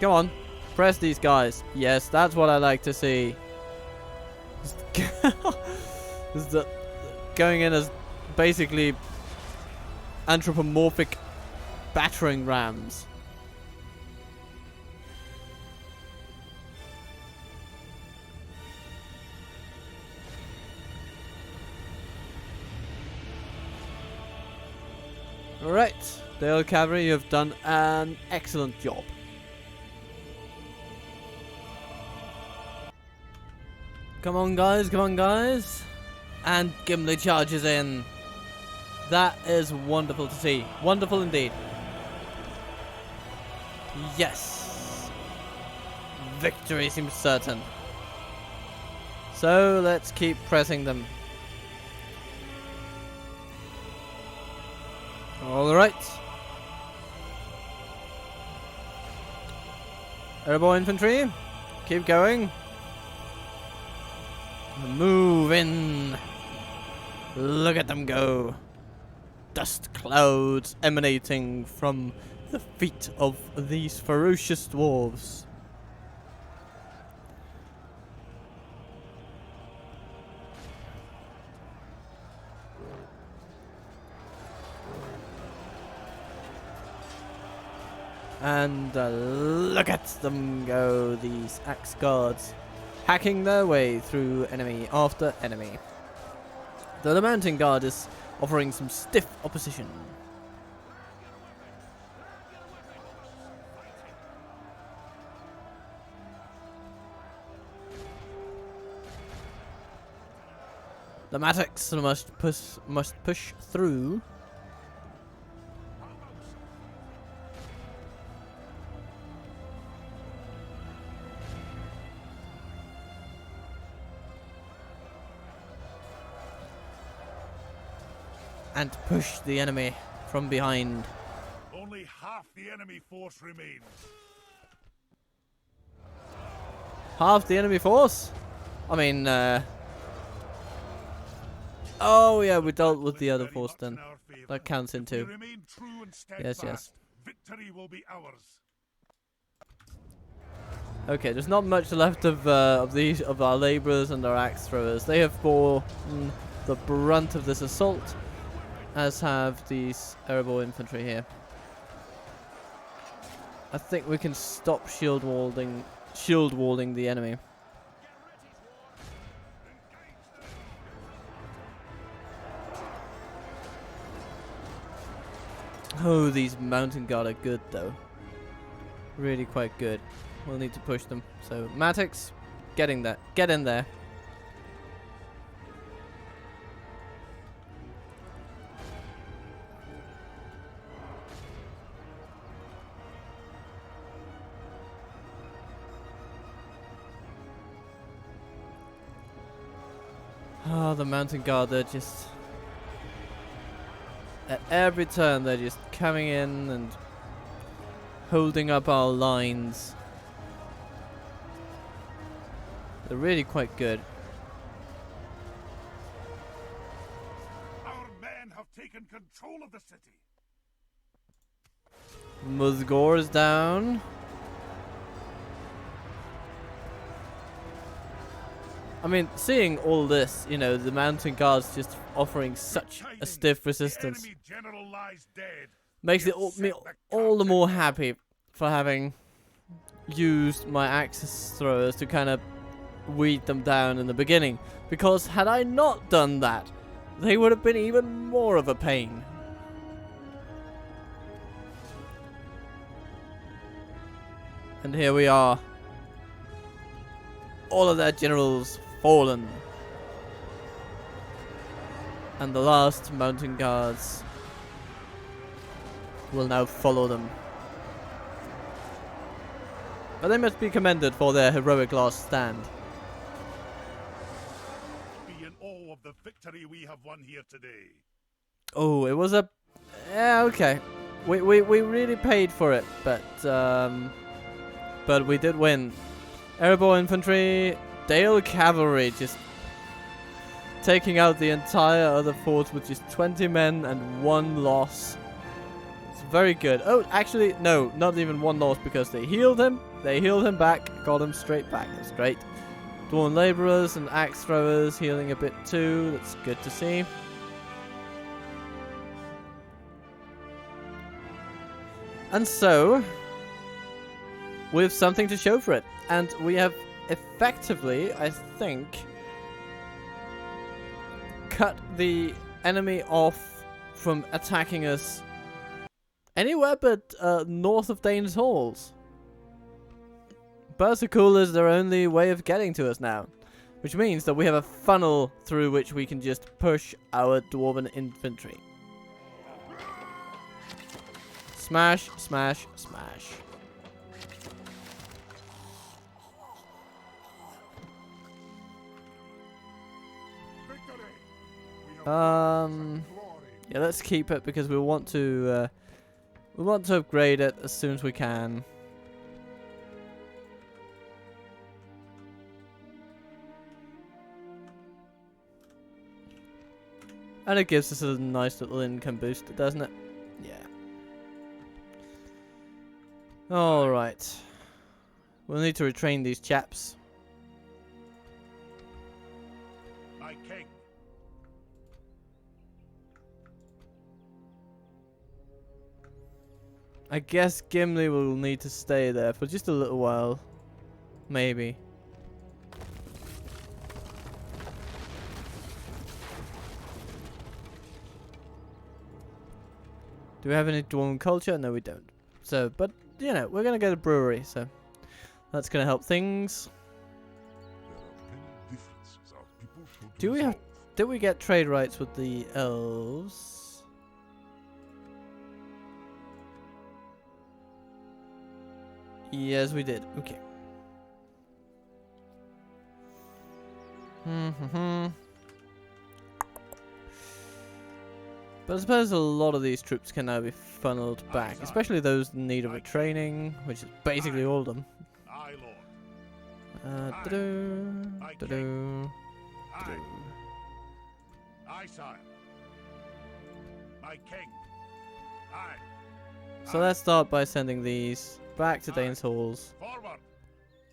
Come on. Press these guys. Yes, that's what I like to see. Is the going in as basically anthropomorphic battering rams. Alright, Dale Cavalry, you have done an excellent job. Come on guys. And Gimli charges in. That is wonderful to see. Wonderful indeed. Yes. Victory seems certain. So let's keep pressing them. Alright. Erebor infantry, keep going. Move in. Look at them go. Dust clouds emanating from the feet of these ferocious dwarves. And look at them go, these axe guards, hacking their way through enemy after enemy. Though the mountain guard is offering some stiff opposition. The Mattocks must push through. And push the enemy from behind. Only half the enemy force remains. Half the enemy force? I mean, oh yeah, we dealt with the other Very force much then. in our favour. That counts in If we too. remain true and Yes, steadfast, yes. victory will be ours. Okay, there's not much left of our labourers and our axe throwers. They have borne the brunt of this assault, as have these Erebor infantry here. I think we can stop shield walling the enemy. Oh, these mountain guard are good though. Really quite good. We'll need to push them. So, Mattocks, get in there. Get in there. Oh, the mountain guard, they're just... At every turn, they're just coming in and holding up our lines. They're really quite good. Our men have taken control of the city. Musgore is down. I mean, seeing all this, you know, the mountain guards just offering such a stiff resistance The enemy general lies dead. makes it me all the more happy for having used my axis throwers to kind of weed them down in the beginning. Because had I not done that, they would have been even more of a pain. And here we are. All of their generals fallen. And the last mountain guards will now follow them. But they must be commended for their heroic last stand. Be in awe of the victory we have won here today. Oh, it was a... Yeah, okay. We really paid for it, but we did win. Erebor Infantry, Dale Cavalry just taking out the entire other force with just 20 men and 1 loss. It's very good. Oh, actually, no, not even 1 loss because they healed him. They healed him back, got him straight back. That's great. Dwarven Labourers and Axe Throwers healing a bit too. That's good to see. And so, we have something to show for it. And we have effectively, I think, cut the enemy off from attacking us anywhere but north of Dane's Halls. Berserkul is their only way of getting to us now, which means that we have a funnel through which we can just push our Dwarven infantry. Smash, smash, smash. Victory! We have Yeah, glory. let's keep it because we want to upgrade it as soon as we can. And it gives us a nice little income boost, doesn't it? Yeah. Alright. We'll need to retrain these chaps. My king. I guess Gimli will need to stay there for just a little while. Maybe. Do we have any Dwarven culture? No, we don't. So, but, you know, we're going to get a brewery, so that's going to help things. There are many differences our people should Do we have... resolve. Did we get trade rights with the elves? Yes, we did. Okay. But I suppose a lot of these troops can now be funneled back, especially those in need of a training, which is basically all of them. Aye, Lord. Da-doo. Aye. Aye, sire. My king. Aye. So let's start by sending these back to Dane's Halls. Forward.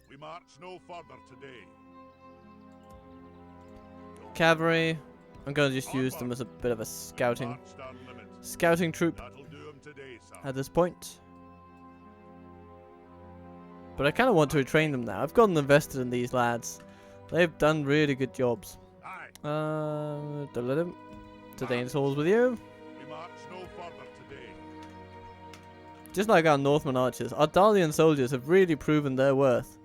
We march no further today. Cavalry, I'm going to just use them as a bit of a scouting troop That'll do 'em today, sir. at this point. But I kind of want to retrain them now. I've gotten invested in these lads. They've done really good jobs. Aye. To Dane's Halls with you. We march no further today. Just like our Northman archers, our Dalian soldiers have really proven their worth.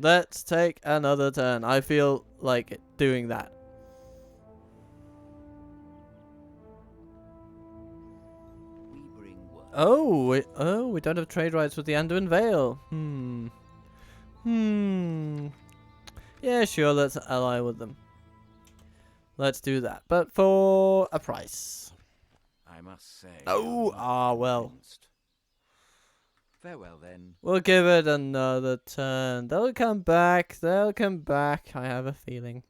Let's take another turn. I feel like doing that. We bring word. Oh, we don't have trade rights with the Anduin Vale. Yeah, sure, let's ally with them. Let's do that, but for a price. I I must say. Oh, I'm not well. convinced. Farewell then. We'll give it another turn. They'll come back. They'll come back. I have a feeling.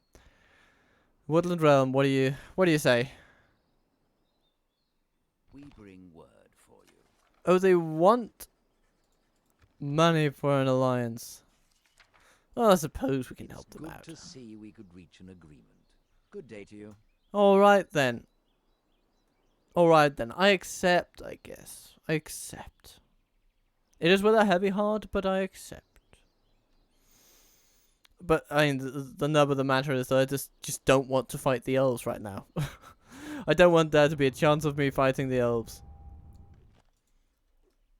Woodland Realm, what do you say? We bring word for you. Oh, they want money for an alliance. Well, I suppose we can help them out. Good to see we could reach an agreement. Good day to you. Alright then. Alright then. I accept, I guess. I accept. It is with a heavy heart, but I accept. But, I mean, the nub of the matter is that I just don't want to fight the elves right now. I don't want there to be a chance of me fighting the elves.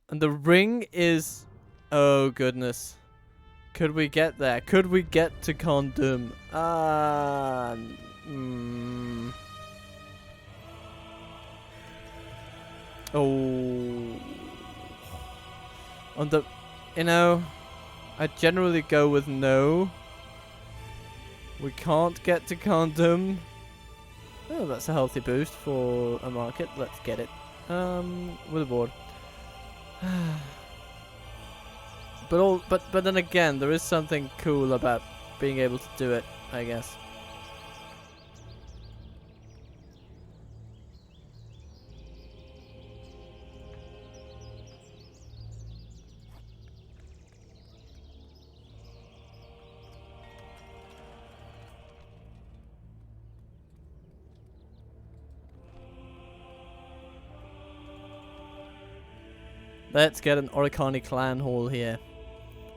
And the ring is... Oh, goodness. Could we get there? Could we get to Condom? Oh. On the... You know... I generally go with no. We can't get to Condom. Oh, that's a healthy boost for a market. Let's get it. With a board. But then again, there is something cool about being able to do it, I guess. Let's get an Oricani clan hall here.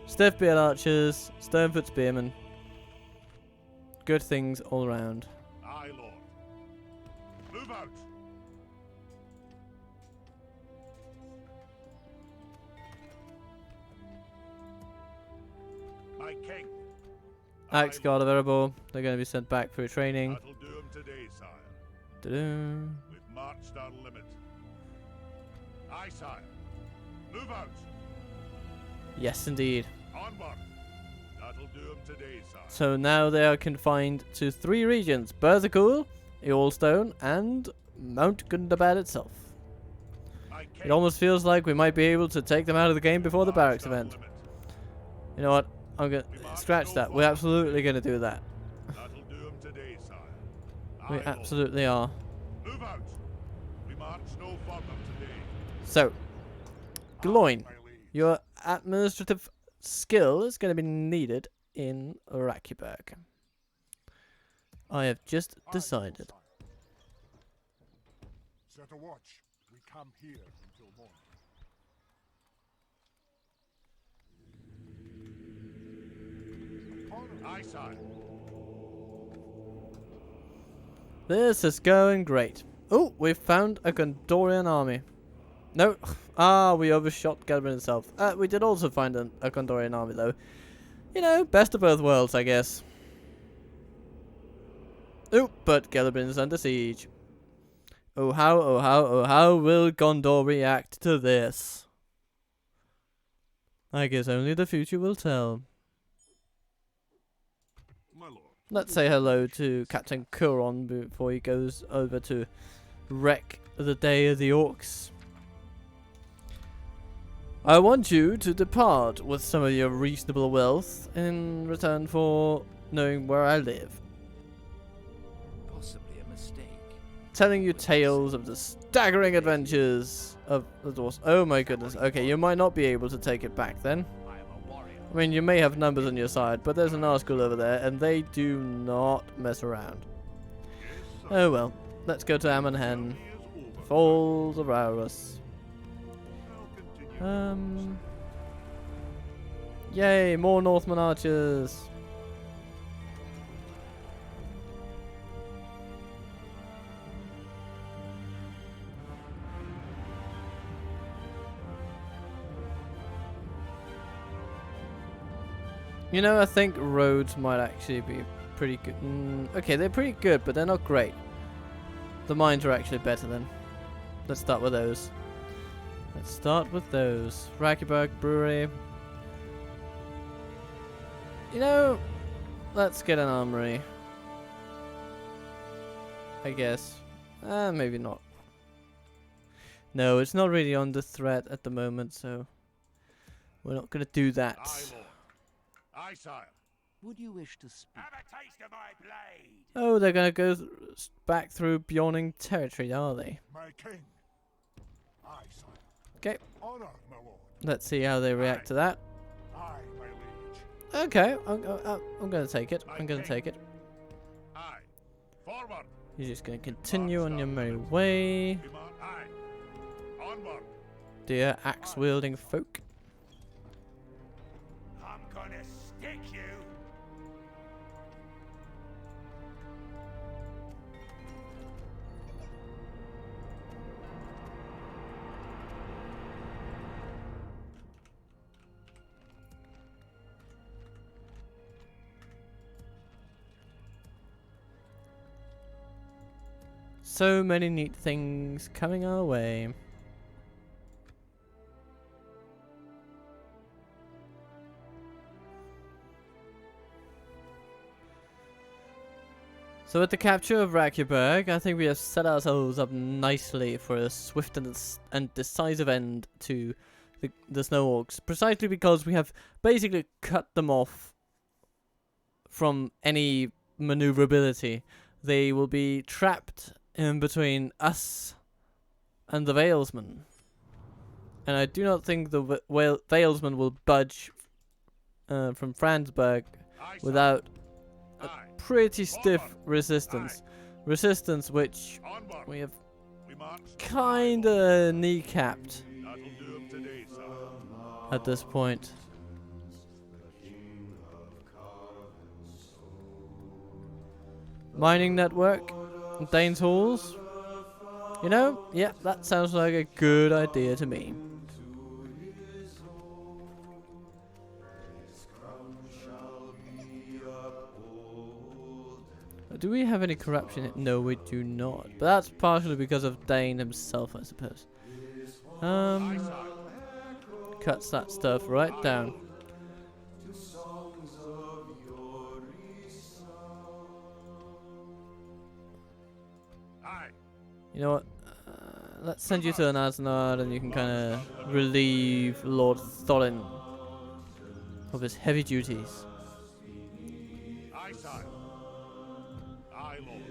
Stiffbeard archers, Stonefoot spearmen. Good things all around. Aye, Lord. Move out! My king. Axe Aye, Guard of Erebor. They're going to be sent back for training. That'll do 'em today, sire. Da-da. We've marched our limit. Aye, sire. Move out! Yes, indeed. Onward! That'll do 'em today, sire. So now they are confined to 3 regions: Berthakul, Eolstone, and Mount Gundabad itself. My king. It almost feels like we might be able to take them out of the game before the barracks Marched our event. limit. You know what? I'm gonna scratch that. We're absolutely gonna do that. That'll do 'em today, sire. We Aye, Lord. absolutely are. Move out! We march no further today. So, Gloin, My liege. your administrative skill is going to be needed in Rakiberg. I have just Aye, decided. sire. Set a watch. We camp here until morning. Aye, sire. This is going great. Oh, we found a Gondorian army. No. Ah, we overshot Gelbrin itself. We did also find a Gondorian army, though. You know, best of both worlds, I guess. Oh, but Gelbrin is under siege. Oh how will Gondor react to this? I guess only the future will tell. My lord. Let's say hello to Captain Curon before he goes over to wreck the Day of the Orcs. I want you to depart with some of your reasonable wealth in return for knowing where I live. Possibly a mistake. Telling you tales of the staggering adventures of the Dwarves. Oh my goodness. Okay, you might not be able to take it back then. I am a warrior. I mean, you may have numbers on your side, but there's an Nazgul over there, and they do not mess around. Yes, sire. Oh well. Let's go to Ammonhen. Journey is over. Falls of Aurus. I'll continue. Yay, more Northman archers. You know, I think roads might actually be pretty good. Okay, they're pretty good, but they're not great. The mines are actually better then. Let's start with those. Let's start with those. Rakiberg Brewery. You know, let's get an armory. I guess. Maybe not. No, it's not really under threat at the moment, so we're not gonna do that. Aye, Lord. Aye, sire. Would you wish to speak? Have a taste of my blade. Oh, they're gonna go back through Bjorning territory, are they? My king. Aye, sire. 'Kay. Honor, my lord. Let's see how they react to that. Aye, my liege. Okay, I'm gonna take it. I'm gonna take it. Aye. Forward. You're just gonna continue on your merry way, We march. Aye. Onward. dear axe-wielding folk. I'm gonna stick you. So many neat things coming our way. So with the capture of Rakyberg, I think we have set ourselves up nicely for a swift and decisive end to the Snow Orcs, precisely because we have basically cut them off from any maneuverability. They will be trapped in between us and the Valesmen. And I do not think the Valesmen will budge from Franzberg Aye, sire. without Aye. pretty stiff resistance. Resistance which Onward. we have We march. kinda kneecapped That'll do 'em today, sire. at this point. Mining network, Dane's Halls. You know, yeah, that sounds like a good idea to me. Do we have any corruption? No, we do not. But that's partially because of Dane himself, I suppose. Cuts that stuff right down. Aye. You know what? Let's send you to an Asnard and you can kind of relieve Lord Thorin of his heavy duties. Aye, sire. Aye, Lord.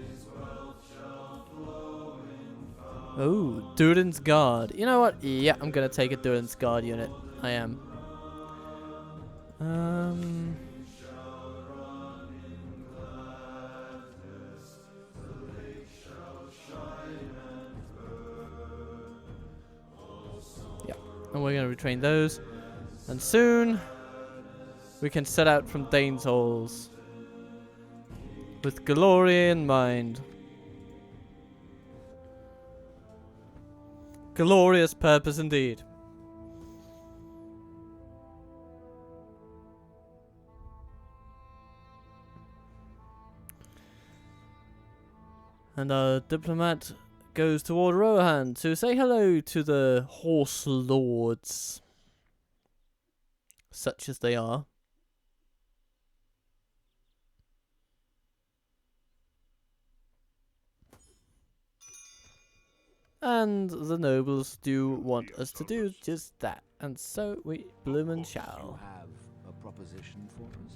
Oh, Durin's Guard. You know what? Yeah, I'm gonna take a Durin's Guard unit. I am. Yeah, and we're gonna retrain those, and soon we can set out from Dane's Halls with glory in mind. Glorious purpose indeed. And our diplomat goes toward Rohan to say hello to the Horse Lords, such as they are. And the nobles do want us to do just that, and so we bloomin' You shall. have a proposition for us?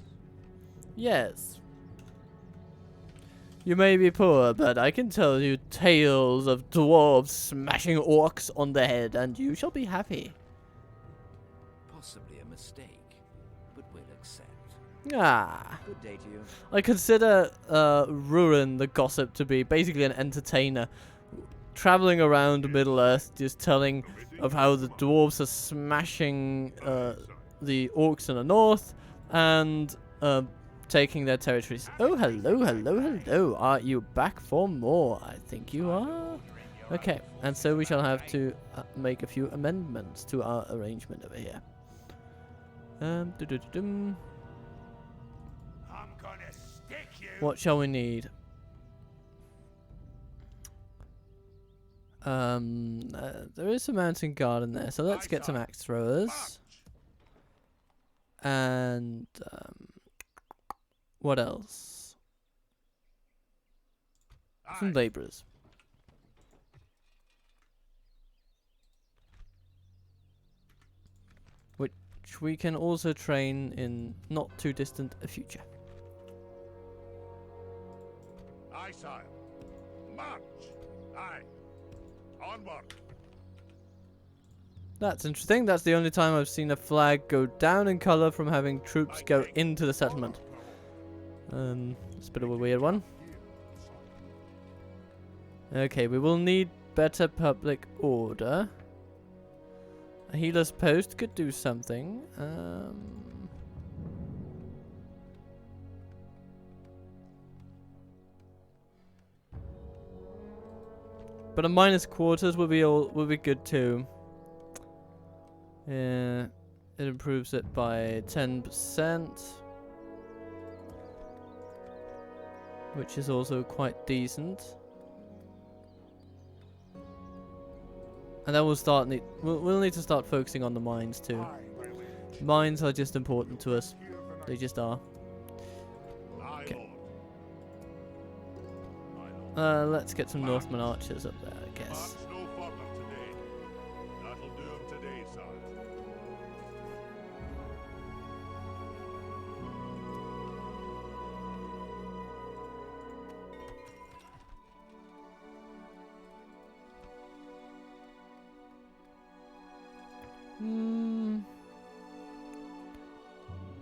Yes. You may be poor, but I can tell you tales of dwarves smashing orcs on the head, and you shall be happy. Possibly a mistake, but we'll accept. Ah. Good day to you. I consider Ruin the Gossip to be basically an entertainer, traveling around Middle-earth, just telling of how the dwarves are smashing the orcs in the north, and taking their territories. Oh, hello, hello, hello. Are you back for more? I think you are. Okay, and so we shall have to make a few amendments to our arrangement over here. I'm gonna stick you. What shall we need? There is some mountain guard in there, so let's get some axe throwers. And what else? Some laborers. which we can also train in not too distant a future. Aye, sire. March! Aye. Onward! That's interesting. That's the only time I've seen a flag go down in colour from having troops go into the settlement. It's a bit of a weird one. Okay, we will need better public order. A healer's post could do something. But a minus quarters will be good too. Yeah, it improves it by 10%, which is also quite decent. And then we'll need to start focusing on the mines too. Aye, my liege. Mines are just important to us. Hear the They night just are. Aye, Okay. lord. Aye, lord. Let's get some Northman archers up there, I March guess. no further today. That'll do 'em today, sire.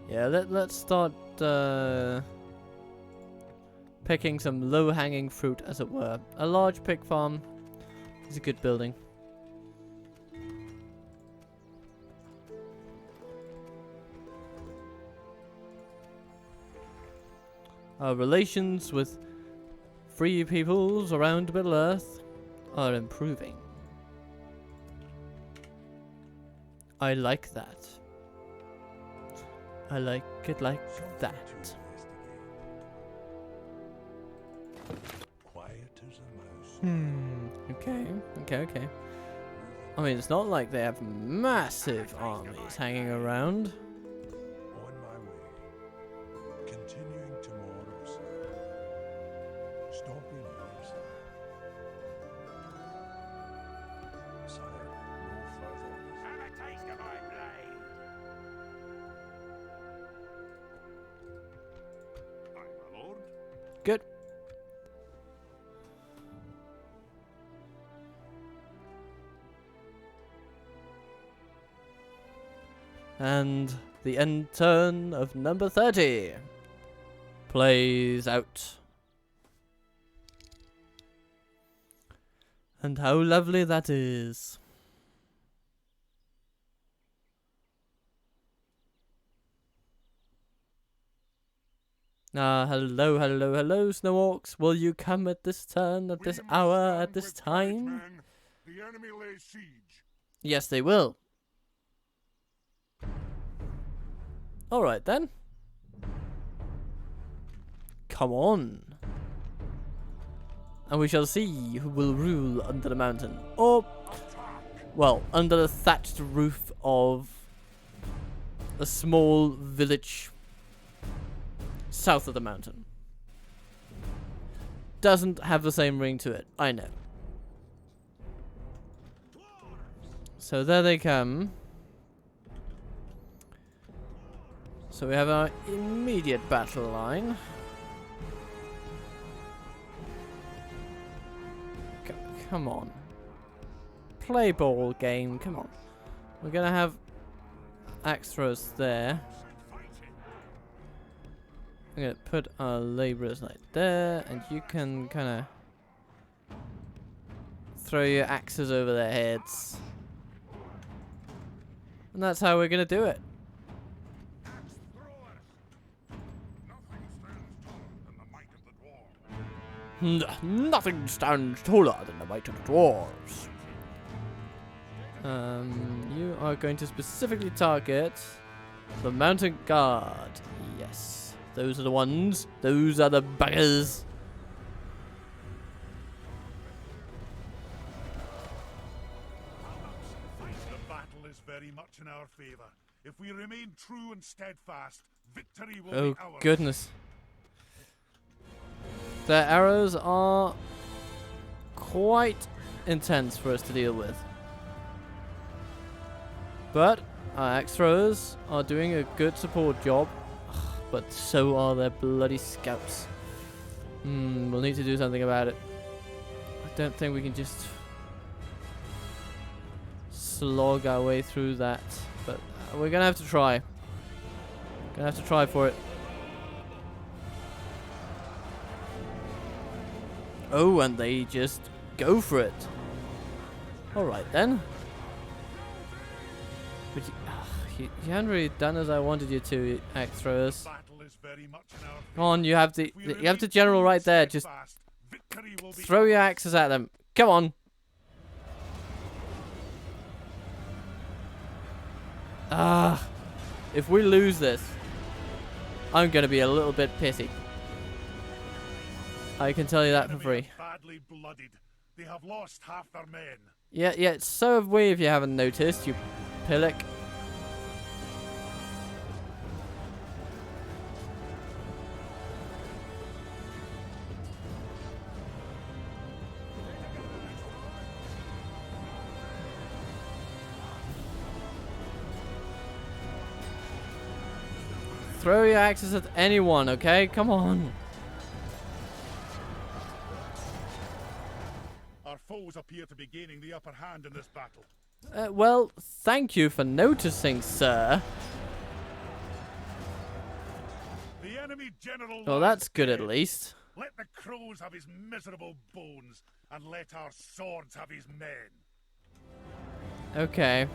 Yeah, let's start picking some low-hanging fruit, as it were. A large pig farm is a good building. Our relations with free peoples around Middle-earth are improving. I like that. I like it like that. Quiet as a mouse. Okay. I mean, it's not like they have massive armies hanging around. On my way. Continuing tomorrow, sir. Stopping here, sir. Sire, no further. Have a taste of my blade. Aye, my lord. Good. And the end turn of number 30 plays out. And how lovely that is. Hello, Snow Orcs. Will you come at this turn, at this We hour, stand at this with time? men. The enemy lays siege. Yes, they will. Alright then. Come on. And we shall see who will rule under the mountain. Or, well, under the thatched roof of a small village south of the mountain. Doesn't have the same ring to it, I know. So there they come. So we have our immediate battle line. Come on. Play ball game, come on. We're gonna have axe throwers there. I'm gonna put our laborers like there, and you can kinda throw your axes over their heads. And that's how we're gonna do it. Nothing stands taller than the might of the dwarves. You are going to specifically target the mountain guard. Yes, those are the ones. Those are the buggers. The battle is very much in our favour. If we remain true and steadfast, victory will Oh be ours. goodness. Their arrows are quite intense for us to deal with. But Our axe throwers are doing a good support job, but so are their bloody scouts. We'll need to do something about it. I don't think we can just slog our way through that, but we're gonna have to try. Gonna have to try for it. Oh, and they just go for it. Alright then. But you haven't really done as I wanted you to, axe throwers. Battle is very much in our Come on, you have the general right there. Just victory will be throw your axes at them. Come on. If we lose this, I'm gonna be a little bit pissy. I can tell you that for free. badly blooded. They have lost half their men. Yeah, so have we if you haven't noticed, you pillock. Throw your axes at anyone, okay? Come on. Our foes appear to be gaining the upper hand in this battle. Well, thank you for noticing, sir. The enemy general. Well, that's good at least. Let the crows have his miserable bones, and let our swords have his men. Okay.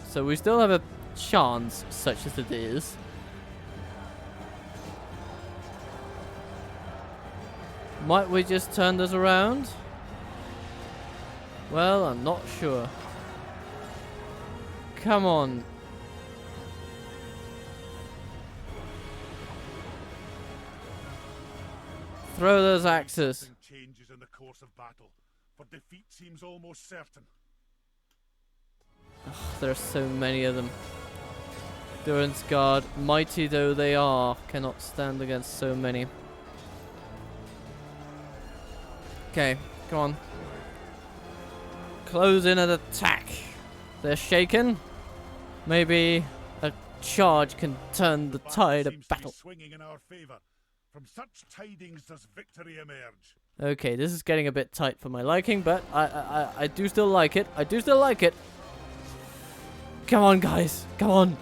So we still have a chance, such as it is. Might we just turn this around? Well, I'm not sure. Come on. Throw those axes. Something changes in the course of battle, for defeat seems almost certain. There are so many of them. Duran's Guard, mighty though they are, cannot stand against so many. Okay, come on. Close in and attack. They're shaken. Maybe a charge can turn the tide of Seems to be battle. swinging in our favor. From such tidings does victory emerge. Okay, this is getting a bit tight for my liking, but I do still like it. I do still like it. Come on, guys. Come on.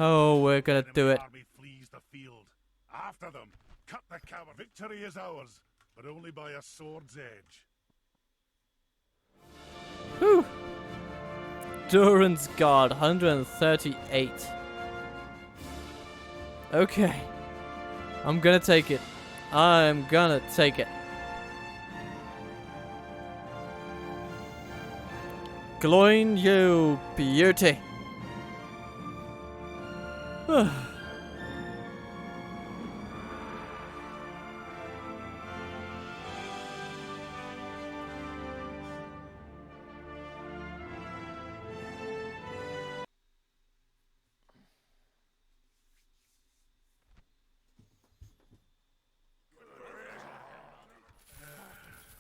Oh, we're gonna do it. Army flees the field. After them, cut the coward. Victory is ours, but only by a sword's edge. Whew. Duran's Guard, 138. Okay. I'm gonna take it. I'm gonna take it. Gloin you beauty.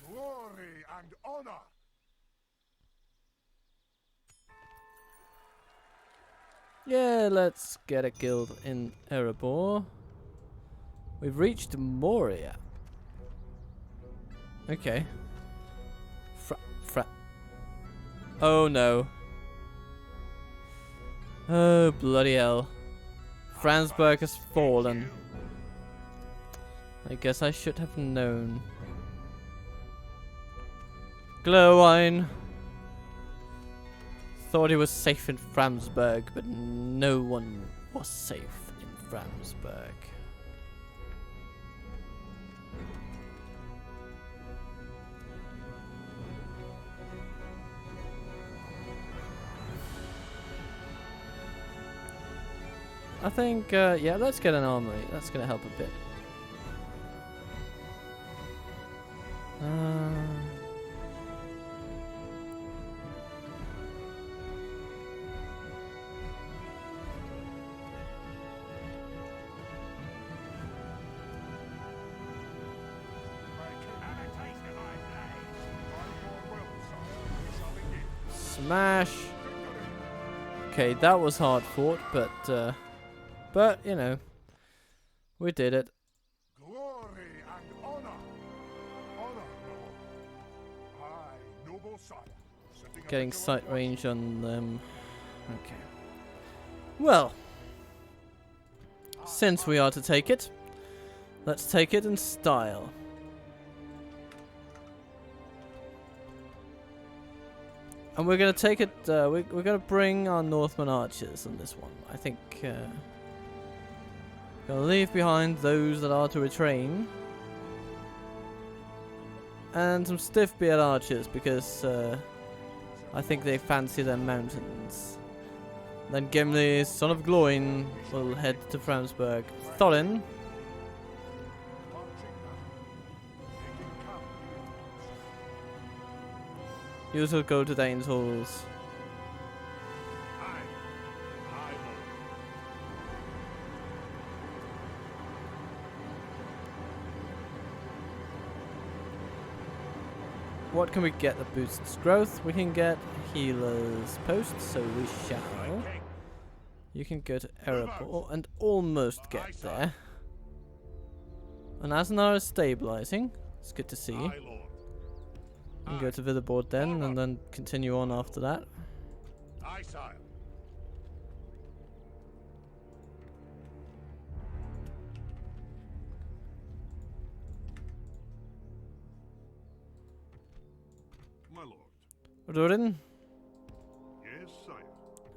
Glory and honor. Yeah, let's get a guild in Erebor. We've reached Moria. Okay. Oh no. Oh bloody hell. Franzberg has fallen. I guess I should have known. Glowine. Thought he was safe in Framsburg, but no one was safe in Framsburg. I think, yeah, let's get an armory. That's going to help a bit. Have a taste of my blade. Smash. Okay, that was hard fought, but you know, we did it. Glory and honor. Honor, noble. Aye, noble sire. Sitting a Getting vigilant sight watch. range on them. Okay. Well, since we are to take it, let's take it in style. And we're gonna take it. We're gonna bring our Northman archers on this one. I think. Gonna leave behind those that are to retrain, and some stiff-beard archers because I think they fancy their mountains. Then Gimli, son of Gloin, will head to Framsburg. Thorin, Marching now. Taking camp. you will go to Dane's halls. Aye. Aye, Lord. What can we get that boosts growth? We can get healer's post, so we My shall. king. You can go to Erebor and almost get there. And Asenar is stabilizing. It's good to see. Aye, Lord. We can go to Vitheboard then, and then continue on after that. Aye, sire. My lord. Rorin, Yes, sire.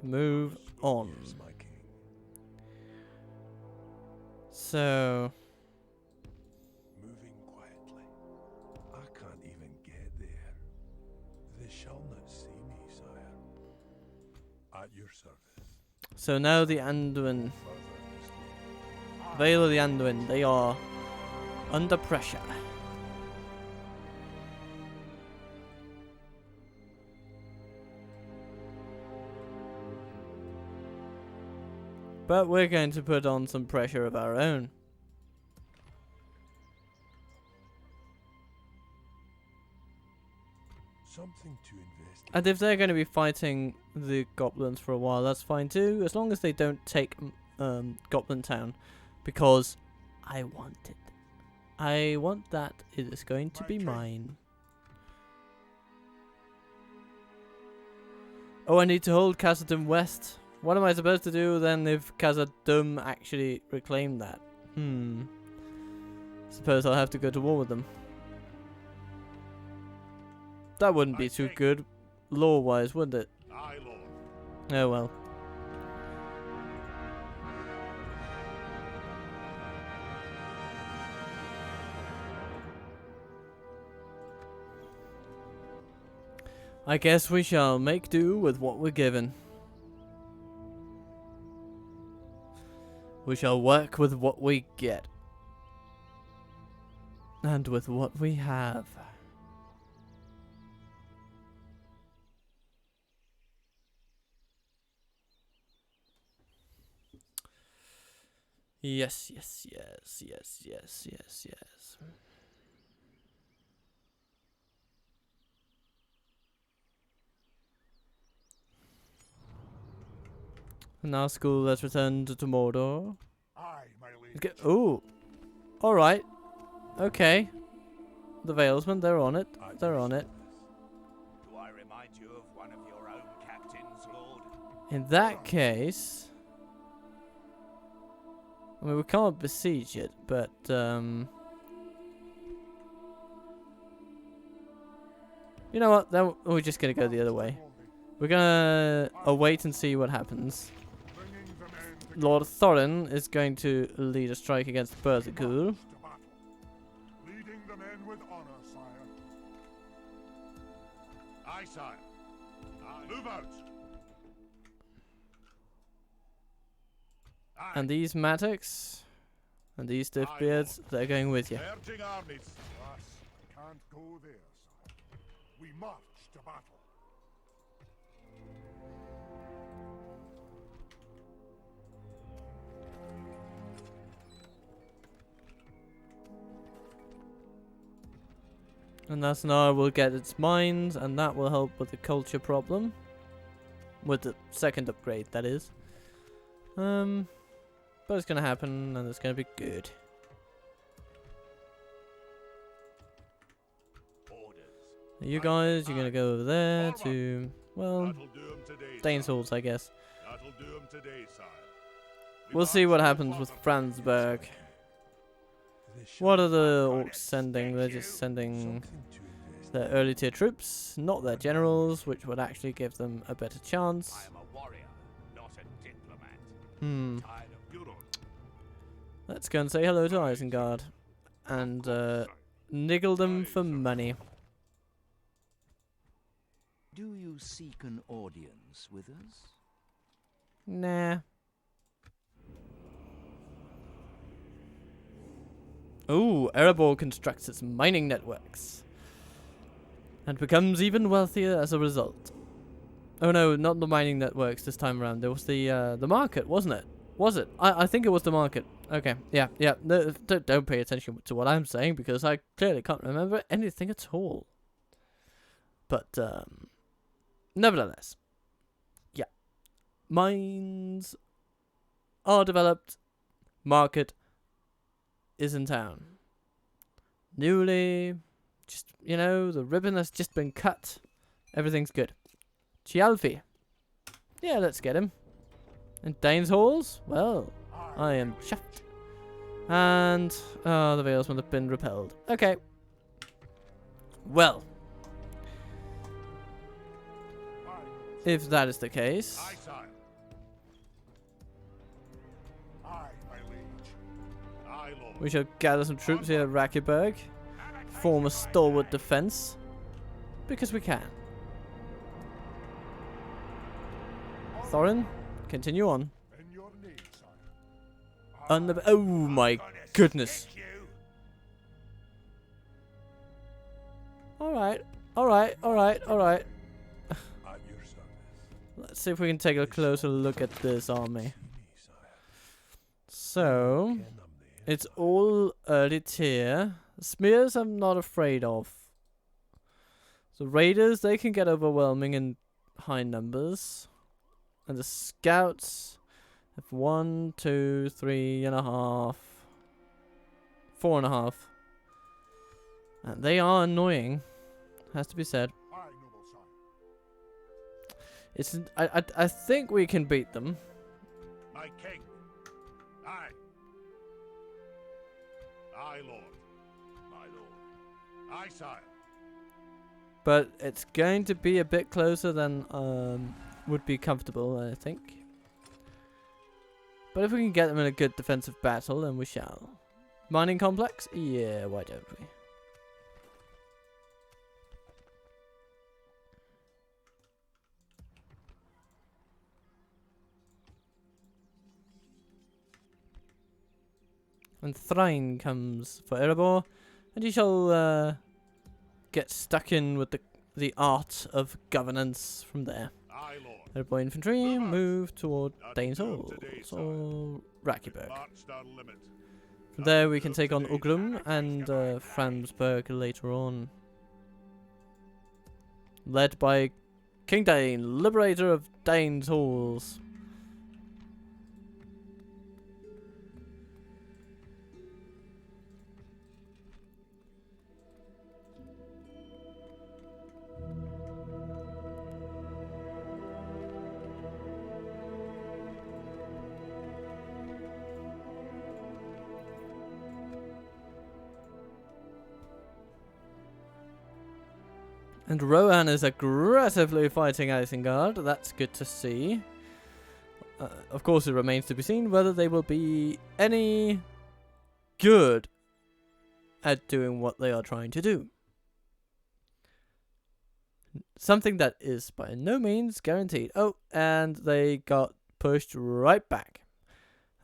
move on. Yes, my king. So, Moving quietly. I can't even get there. They shall not see me, sire. At your service. so now the Anduin, Further Vale of the Anduin, they are under pressure. But we're going to put on some pressure of our own. something to investigate. And if they're going to be fighting the goblins for a while, that's fine too, as long as they don't take Goblin Town, because I want it. I want that. It is going to be mine. Oh, I need to hold Khazad-dûm West. What am I supposed to do then if Khazad-dûm actually reclaim that? Suppose I'll have to go to war with them. That wouldn't be too good, lore-wise, would it? Aye, Lord. Oh well. I guess we shall make do with what we're given. We shall work with what we get. And with what we have. Yes, yes, yes, yes, yes, yes, yes. Now school has returned to Mordor. Aye, my lady. Okay. Ooh. Alright. Okay. The Valesmen, they're on it. At They're your on it. service. Do I remind you of one of your own captains, Lord? In that case... I mean, we can't besiege it, but, you know what? Then we're just gonna go the other way. We're gonna await and see what happens. Bringing the men to Lord Thorin is going to lead a strike against Berzakul. march to battle. Leading the men with honor, sire. Aye, sire. Aye. Move out. Aye. And these Mattocks and these Stiffbeards, they're going with you. Merging armies. Alas, we can't go there, sire. We march to battle. And Asnar will get its mines, and that will help with the culture problem. With the second upgrade, that is. But it's gonna happen, and it's gonna be good. You guys, you're gonna go over there to, well, That'll do 'em today, Dane's sire. Halls, I guess. That'll do 'em today, sire. We We'll see march what no happens with further. Franzberg. This shall What are the gonna orcs sending? They're just sending something to invest their early tier troops, not their generals, which would actually give them a better I chance. am a warrior, not a diplomat. Hmm. Tired of your Let's go and say hello to Isengard. And niggle them for money. Do you seek an audience with us? Nah. Ooh, Erebor constructs its mining networks. And becomes even wealthier as a result. Oh no, not the mining networks this time around. There was the market, wasn't it? Was it? I think it was the market. Okay, yeah. No, don't pay attention to what I'm saying because I clearly can't remember anything at all. But, nevertheless. Yeah. Mines are developed. Market is in town. Newly, just, you know, the ribbon has just been cut. Everything's good. Chialfi. Yeah, let's get him. And Dane's Halls? Well, I am chuffed. And, the Veilsmen have been repelled. Okay. Well. If that is the case, Aye, sire. Aye, my liege. Aye, lord. we shall gather some troops here at Rakiberg. Form a stalwart defense. Because we can. Thorin, continue on. In your name, sire. Oh my goodness. Alright. At your service. Let's see if we can take a closer look at this army. See me, sire. So, Ken I'm the it's all early tier. Smears I'm not afraid of. The raiders, they can get overwhelming in high numbers. And the scouts have 1, 2, 3.5, 4.5. And they are annoying, has to be said. Aye, noble sire. It's I think we can beat them. My king. Aye. Aye, lord. My lord. Aye, sire. But it's going to be a bit closer than would be comfortable, I think. But if we can get them in a good defensive battle, then we shall. Mining complex? Yeah, why don't we? And Thrain comes for Erebor, and you shall get stuck in with the art of governance from there. Aye, lord. Erebor infantry move toward Not Dane's to do Halls today, sire. or Rakiberg. Marched our limit. From there we can take on Uglum and Franzberg later on. Led by King Dane, liberator of Dane's Halls. And Rohan is aggressively fighting Isengard. That's good to see. Of course, it remains to be seen whether they will be any good at doing what they are trying to do. Something that is by no means guaranteed. Oh, and they got pushed right back.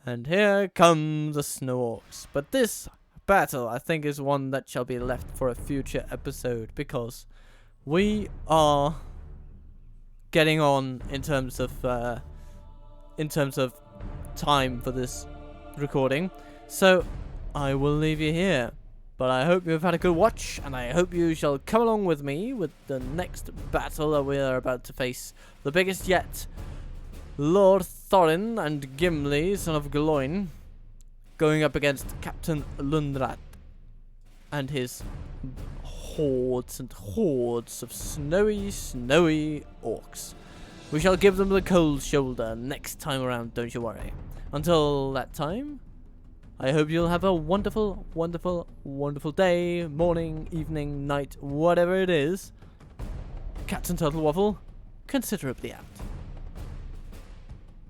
And here come the Snow Orcs. But this battle, I think, is one that shall be left for a future episode, because we are getting on in terms of time for this recording. So I will leave you here. But I hope you've had a good watch, and I hope you shall come along with me with the next battle that we are about to face. The biggest yet. Lord Thorin and Gimli, son of Gloin, going up against Captain Lundrat and his hordes and hordes of snowy orcs. We shall give them the cold shoulder next time around, don't you worry. Until that time, I hope you'll have a wonderful, wonderful, wonderful day, morning, evening, night, whatever it is. Captain Turtle Waffle, considerably out.